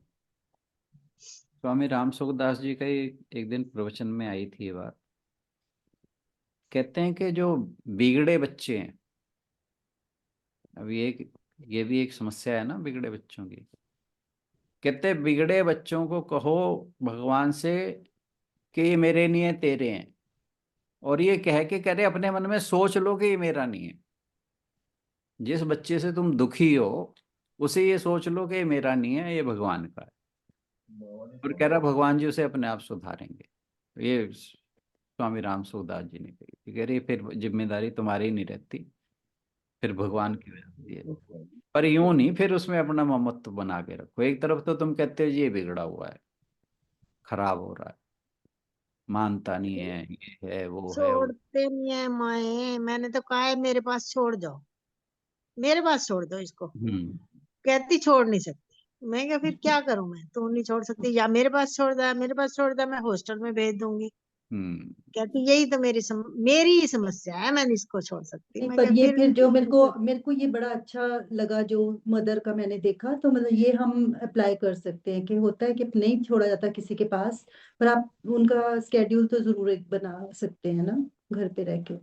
स्वामी राम सुखदास जी का एक दिन प्रवचन में आई थी ये बात। कहते हैं कि जो बिगड़े बच्चे हैं, अब ये भी एक समस्या है ना बिगड़े बच्चों की। कहते हैं बिगड़े बच्चों को कहो भगवान से कि ये मेरे नहीं है तेरे हैं, और ये कह के कह रहे अपने मन में सोच लो कि ये मेरा नहीं है। जिस बच्चे से तुम दुखी हो उसे ये सोच लो कि ये मेरा नहीं है, ये भगवान का है, और कह रहा भगवान जी उसे अपने आप सुधारेंगे। ये स्वामी राम सुखदास जी ने कही, कह रही फिर जिम्मेदारी तुम्हारी ही नहीं रहती, फिर भगवान की हो जाती है। पर यूं नहीं, फिर उसमें अपना ममत्व बना के रखो। एक तरफ तो तुम कहते हो ये बिगड़ा हुआ है, खराब हो रहा है, मानता नहीं है, ये है वो है वो। छोड़ते नहीं है माए, मैंने तो कहा है मेरे पास छोड़ जाओ, मेरे पास छोड़ दो इसको, हम्म। कहती छोड़ नहीं सकती। मैं क्या फिर क्या करूं, मैं तू नहीं छोड़ सकती, या मेरे पास छोड़ दे, मेरे पास छोड़ दे, मैं हॉस्टल में भेज दूंगी। हम्म। कहती यही तो मेरी ही समस्या है, मैं नहीं इसको छोड़ सकती। नहीं, मैं पर क्या ये फिर फिर जो मेरे को ये बड़ा अच्छा लगा जो मदर का मैंने देखा, तो मतलब ये हम अप्लाई कर सकते हैं कि होता है कि नहीं छोड़ा जाता किसी के पास, पर आप उनका स्केड्यूल तो जरूर एक बना सकते हैं ना, घर पे रह के।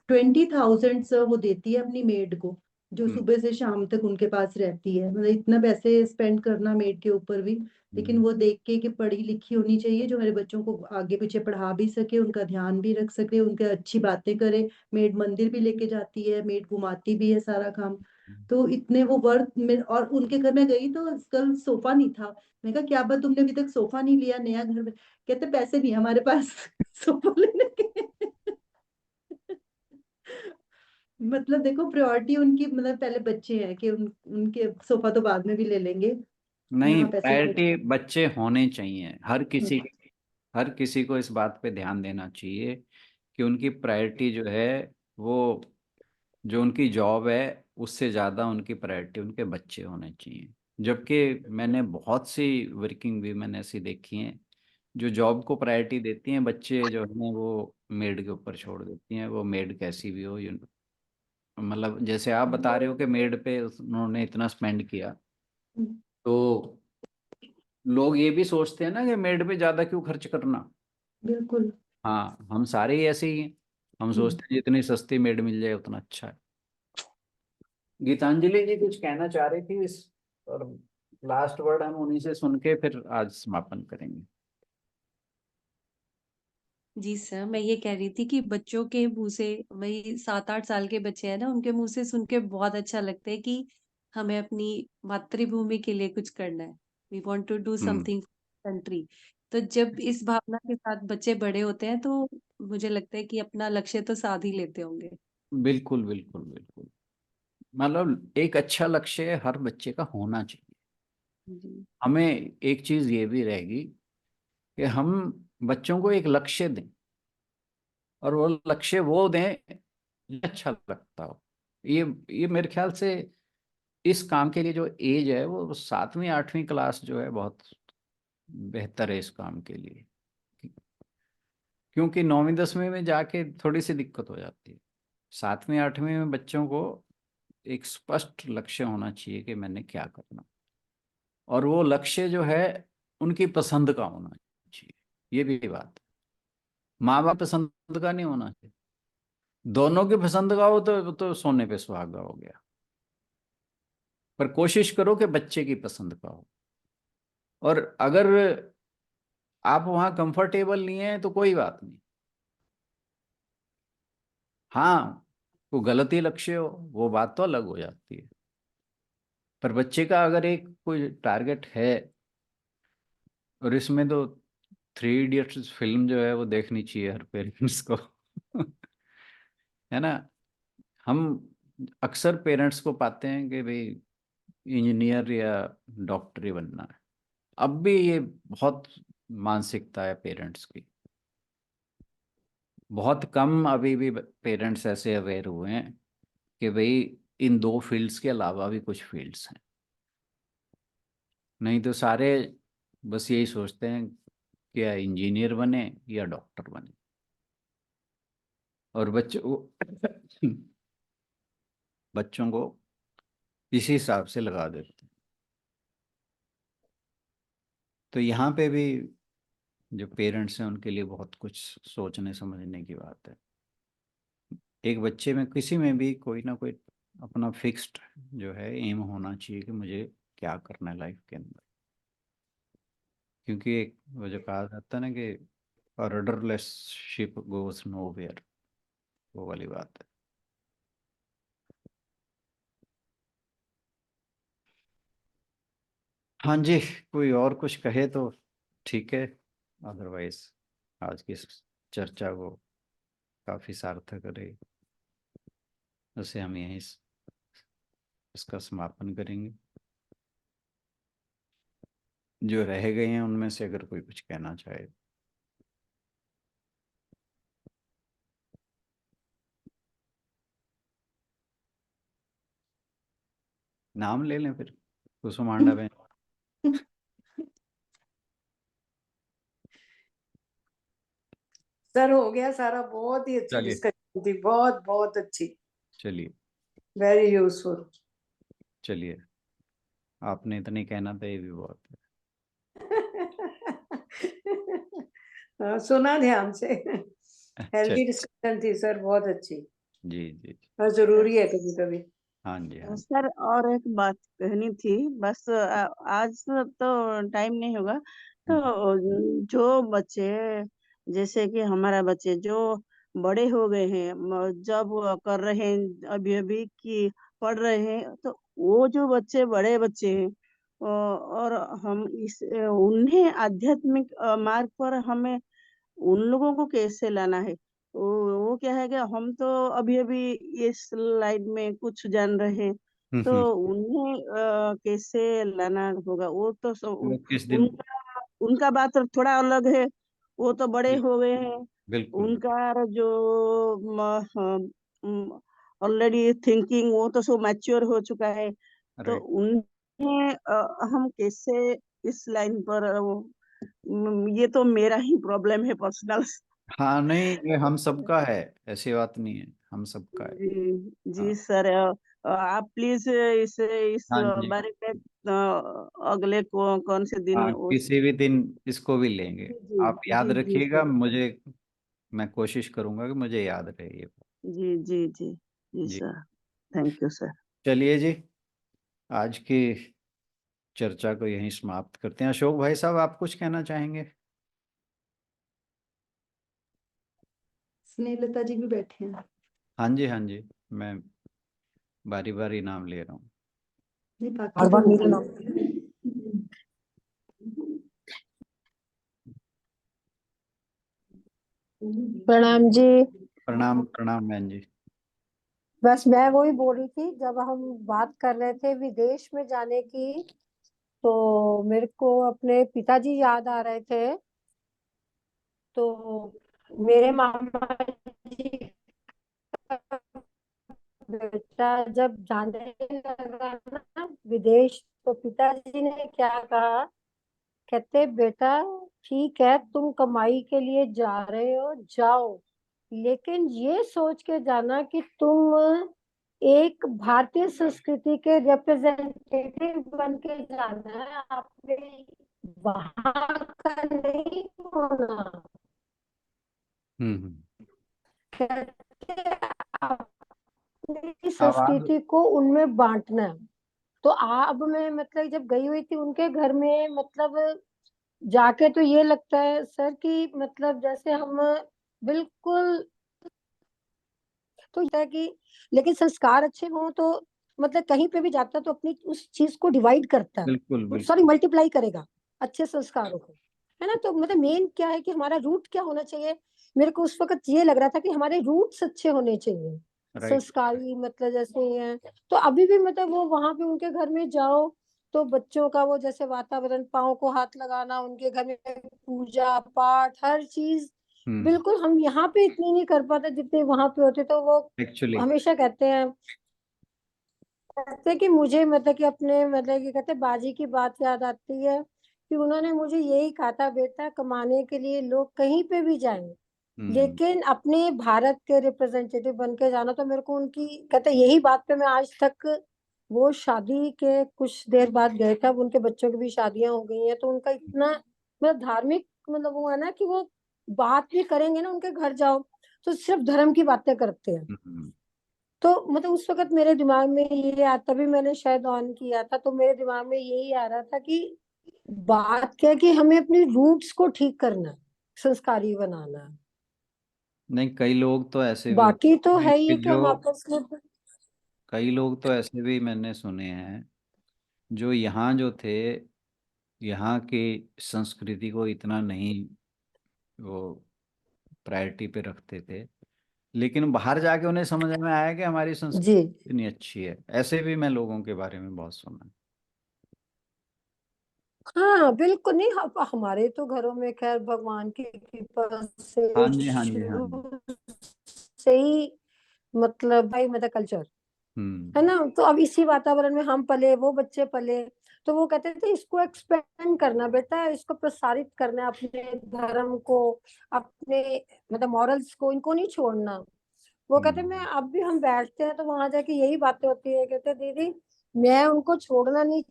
20,000 वो देती है अपनी मेड को, जो हम्म। सुबह से शाम तक उनके पास रहती है। मतलब इतना पैसे स्पेंड करना मेड के ऊपर भी, लेकिन वो देख के कि पढ़ी लिखी होनी चाहिए, जो मेरे बच्चों को आगे पीछे पढ़ा भी सके, उनका ध्यान भी रख सके, उनके अच्छी बातें करे। मेड मंदिर भी लेके जाती है, मेड घुमाती भी है, सारा काम। तो इतने वो वर्थ में, और उनके घर में गई तो कल सोफा नहीं था। मैं कहा क्या बात, तुमने अभी तक सोफा नहीं लिया नया घर में? कहते पैसे नहीं है हमारे पास सोफा लेने के। मतलब देखो प्रायोरिटी उनकी, मतलब पहले बच्चे हैं कि उनके सोफा तो बाद में भी ले लेंगे, नहीं, यहाँ पैसे खर्च। प्रायोरिटी बच्चे होने चाहिए। हर किसी को इस बात पे ध्यान देना चाहिए कि उनकी प्रायोरिटी जो है वो, जो उनकी जॉब है उससे ज़्यादा उनकी प्रायोरिटी उनके बच्चे होने चाहिए। जबकि मैंने बहुत सी वर्किंग वीमेन ऐसी देखी हैं जो जॉब को प्रायोरिटी देती हैं, बच्चे जो हैं वो मेड के ऊपर छोड़ देती हैं। वो मेड कैसी भी हो, मतलब जैसे आप बता रहे हो कि मेड पे उन्होंने इतना स्पेंड किया, तो लोग ये भी सोचते हैं ना कि मेड पे ज़्यादा क्यों खर्च करना। बिल्कुल। हाँ, हम सारे ही ऐसे ही हैं। हम सोचते हैं जितनी सस्ती मेड मिल जाए उतना अच्छा है। गीतांजलि जी कुछ कहना चाह रही थी इस, और लास्ट वर्ड हम उन्हीं से सुन के फिर आज समापन करेंगे। जी सर, मैं ये कह रही थी कि बच्चों के मुंह से, वही 7-8 साल के बच्चे हैं ना, उनके मुंह से सुन के बहुत अच्छा लगता है कि हमें अपनी मातृभूमि के लिए कुछ करना है। We want to do something country. तो जब इस भावना के साथ बच्चे बड़े होते हैं तो मुझे लगता है कि अपना लक्ष्य तो साध ही लेते होंगे। बिल्कुल बिल्कुल बिल्कुल। मतलब एक अच्छा लक्ष्य हर बच्चे का होना चाहिए। जी। हमें एक चीज ये भी रहेगी कि हम बच्चों को एक लक्ष्य दें, और वो लक्ष्य वो दें जो अच्छा लगता हो। ये मेरे ख्याल से इस काम के लिए जो एज है वो 7वीं 8वीं क्लास जो है बहुत बेहतर है इस काम के लिए। क्योंकि 9वीं 10वीं में जाके थोड़ी सी दिक्कत हो जाती है। 7वीं 8वीं में बच्चों को एक स्पष्ट लक्ष्य होना चाहिए कि मैंने क्या करना, और वो लक्ष्य जो है उनकी पसंद का होना चाहिए। ये भी बात है, माँ बाप पसंद का नहीं होना चाहिए। दोनों की पसंद का हो तो सोने पे सुहागा हो गया। पर कोशिश करो कि बच्चे की पसंद का हो। और अगर आप वहां कंफर्टेबल नहीं है तो कोई बात नहीं। हाँ, वो गलत ही लक्ष्य हो वो बात तो अलग हो जाती है। पर बच्चे का अगर एक कोई टारगेट है, और इसमें तो 3 इडियट्स फिल्म जो है वो देखनी चाहिए हर पेरेंट्स को है ना। हम अक्सर पेरेंट्स को पाते हैं कि भाई इंजीनियर या डॉक्टर ही बनना है। अब भी ये बहुत मानसिकता है पेरेंट्स की। बहुत कम अभी भी पेरेंट्स ऐसे अवेयर हुए हैं कि भाई इन 2 फील्ड्स के अलावा भी कुछ फील्ड्स हैं। नहीं तो सारे बस यही सोचते हैं कि या इंजीनियर बने या डॉक्टर बने, और बच्चों को इसी हिसाब से लगा देते हैं। तो यहाँ पे भी जो पेरेंट्स हैं उनके लिए बहुत कुछ सोचने समझने की बात है। एक बच्चे में किसी में भी कोई ना कोई अपना फिक्स्ड जो है एम होना चाहिए कि मुझे क्या करना है लाइफ के अंदर। क्योंकि एक वो जो कहा जाता है ना कि रडरलेस शिप गोस नोवेयर, वो वाली बात है। हाँ जी, कोई और कुछ कहे तो ठीक है, अदरवाइज आज की इस चर्चा को काफी सार्थक रही। वैसे हम यहीं इसका समापन करेंगे। जो रह गए हैं उनमें से अगर कोई कुछ कहना चाहे। नाम ले लें फिर, कुसुमांडा बहन। सर हो गया सारा, बहुत ही अच्छी चलिए डिस्कशन थी, बहुत बहुत अच्छी, चलिए वेरी यूजफुल। चलिए, आपने इतने कहना था ये भी बहुत है। सुना ध्यान से, हेल्दी चलिए डिस्कशन थी सर, बहुत अच्छी। जी जी। और जरूरी है कभी कभी। हाँ जी हाँ जी। सर और एक बात कहनी थी, बस आज तो टाइम नहीं होगा। तो जो बच्चे, जैसे कि हमारा बच्चे जो बड़े हो गए हैं, जब कर रहे हैं अभी अभी कि पढ़ रहे हैं, तो वो जो बच्चे बड़े बच्चे हैं, और हम उन्हें आध्यात्मिक मार्ग पर हमें उन लोगों को कैसे लाना है। वो क्या है कि हम तो अभी अभी इस लाइन में कुछ जान रहे हैं, तो उन्हें कैसे लाना होगा। वो तो वो किस दिन उनका बात थोड़ा अलग है, वो तो बड़े हो गए हैं। बिल्कुल उनका जो ऑलरेडी थिंकिंग वो तो सो मैच्योर हो चुका है, तो राइट। उन्हें हम कैसे इस लाइन पर ये तो मेरा ही प्रॉब्लम है पर्सनल। हाँ नहीं, ये हम सबका है, ऐसी बात नहीं है, हम सबका है। जी जी हाँ सर, आप प्लीज इस हाँ जी, बारे में अगले कौन से दिन हाँ किसी भी दिन इसको भी लेंगे। जी आप याद जी जी रखिएगा सर, मुझे, मैं कोशिश करूंगा कि मुझे याद रहे ये बात। जी जी जी जी जी सर, थैंक यू सर। चलिए जी, आज की चर्चा को यहीं समाप्त करते हैं। अशोक भाई साहब, आप कुछ कहना चाहेंगे? स्नेहलता जी भी बैठे हैं। हाँ जी, हाँ जी, मैं बारी बारी नाम ले रहा हूँ। नहीं, बाकी तो मेरा नाम। प्रणाम जी। प्रणाम प्रणाम बहन जी। बस मैं वही बोल रही थी, जब हम बात कर रहे थे विदेश में जाने की, तो मेरे को अपने पिताजी याद आ रहे थे। तो मेरे मामा जी का बेटा जब जाने लगा ना विदेश, तो पिताजी ने क्या कहा, कहते बेटा ठीक है तुम कमाई के लिए जा रहे हो, जाओ, लेकिन ये सोच के जाना कि तुम एक भारतीय संस्कृति के रिप्रेजेंटेटिव बन के जाना है, आपने वहां का नहीं होना। हम्म। कहते अपनी आवाज संस्कृति को उनमें बांटना है। तो अब मैं मतलब जब गई हुई थी उनके घर में, मतलब जाके तो ये लगता है सर कि मतलब जैसे हम बिल्कुल, तो होता है कि लेकिन संस्कार अच्छे हों तो मतलब कहीं पे भी जाता तो अपनी उस चीज को डिवाइड करता बिल्कुल है, सॉरी बिल्कुल। मल्टीप्लाई करेगा अच्छे संस्कारों को, है ना। तो मतलब मेन क्या है कि हमारा रूट क्या होना चाहिए। मेरे को उस वक्त ये लग रहा था कि हमारे रूट्स अच्छे होने चाहिए, राइट। संस्कारी, मतलब जैसे है। तो अभी भी मतलब वो वहां पे उनके घर में जाओ तो बच्चों का वो जैसे वातावरण, पाँव को हाथ लगाना, उनके घर में पूजा पाठ हर चीज बिल्कुल हम यहाँ पे इतनी नहीं कर पाते जितने वहां पे होते। तो वो एक्चुअली हमेशा कहते कि मुझे मतलब कि अपने मतलब कि कहते बाजी की बात याद आती है कि उन्होंने मुझे यही कहा था, बेटा कमाने के लिए लोग कहीं पे भी जाएं, लेकिन अपने भारत के रिप्रेजेंटेटिव बन के जाना। तो मेरे को उनकी कहते यही बात पे मैं आज तक, वो शादी के कुछ देर बाद गए थे, अब उनके बच्चों की भी शादियां हो गई हैं, तो उनका इतना मतलब धार्मिक मतलब वो है ना कि वो बात भी करेंगे ना, उनके घर जाओ तो सिर्फ धर्म की बातें करते हैं। तो मतलब उस वक्त मेरे दिमाग में ये आता, तभी मैंने शायद ऑन किया था, तो मेरे दिमाग में यही आ रहा था कि बात क्या है कि हमें अपनी रूट्स को ठीक करना है, संस्कारी बनाना है। नहीं, कई लोग तो ऐसे भी बाकी तो होते हैं है ही कि कि जो, हम आपस में। कई लोग तो ऐसे भी मैंने सुने हैं जो यहाँ जो थे, यहाँ की संस्कृति को इतना नहीं वो प्रायोरिटी पे रखते थे, लेकिन बाहर जाके उन्हें समझ में आया कि हमारी जी संस्कृति इतनी अच्छी है। ऐसे भी मैं लोगों के बारे में बहुत सुना है। हाँ बिल्कुल, नहीं हमारे तो घरों में खैर भगवान की कृपा हाँ से जी, हाँ जी, हाँ जी। शुरू से ही मतलब भाई मतलब कल्चर है हम्म ना। तो अब इसी वातावरण में हम पले, वो बच्चे पले, तो वो कहते थे इसको एक्सपेंड करना बेटा, इसको प्रसारित करना, अपने धर्म को, अपने मतलब मॉरल्स को, इनको नहीं छोड़ना। वो कहते मैं अब भी हम बैठते हैं तो वहां जाके यही बातें होती है, कहते दीदी मैं उनको छोड़ना नहीं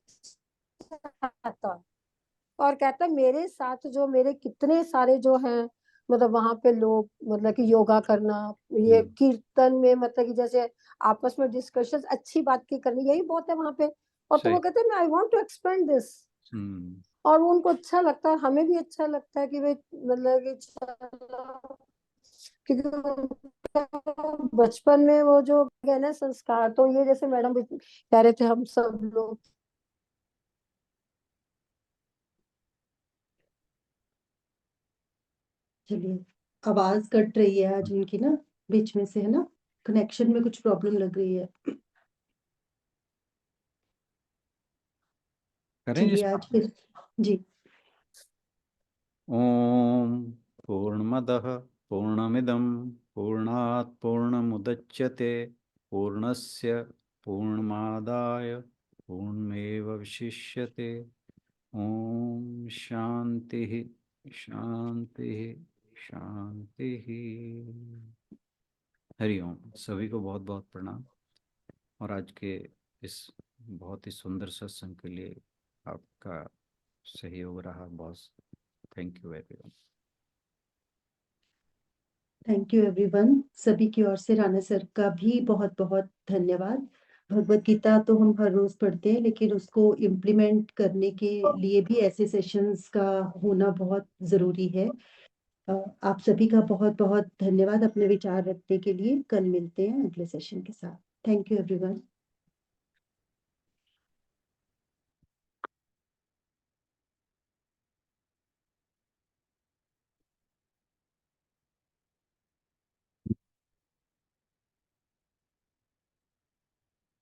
चाहता। और कहता मेरे साथ जो मेरे कितने सारे जो हैं, मतलब वहां पे लोग मतलब कि योगा करना, ये हम्म। कीर्तन में मतलब कि जैसे आपस में डिस्कशन अच्छी बात की करनी, यही बहुत है वहां पे। और तो सही। वो कहते हैं I want to expand this. Hmm. और वो उनको अच्छा लगता है, हमें भी अच्छा लगता है कि भाई मतलब कि चलो क्योंकि उनका बचपन में वो जो है ना संस्कार, तो ये जैसे मैडम भी कह रहे थे हम सब लोग। चलिए, आवाज कट रही है आज उनकी ना, बीच में से, है ना, कनेक्शन में कुछ प्रॉब्लम लग रही है। करें चलिए जिसका। आज फिर जी। ओम पूर्णमदः पूर्णमिदं पूर्णात् पूर्णमुदच्यते पूर्णस्य पूर्णमादाय पूर्णमेवावशिष्यते। ओम शांति शांति शांति। हरि ओम। सभी को बहुत बहुत प्रणाम, और आज के इस बहुत ही सुंदर सत्संग के लिए आपका सहयोग रहा boss. Thank you very much. Thank you everyone. सभी की ओर से राणा सर का भी बहुत बहुत धन्यवाद। भगवत गीता तो हम हर रोज पढ़ते हैं, लेकिन उसको इम्प्लीमेंट करने के लिए भी ऐसे सेशंस का होना बहुत जरूरी है। आप सभी का बहुत बहुत धन्यवाद अपने विचार रखने के लिए। कल मिलते हैं अगले सेशन के साथ। Thank you everyone.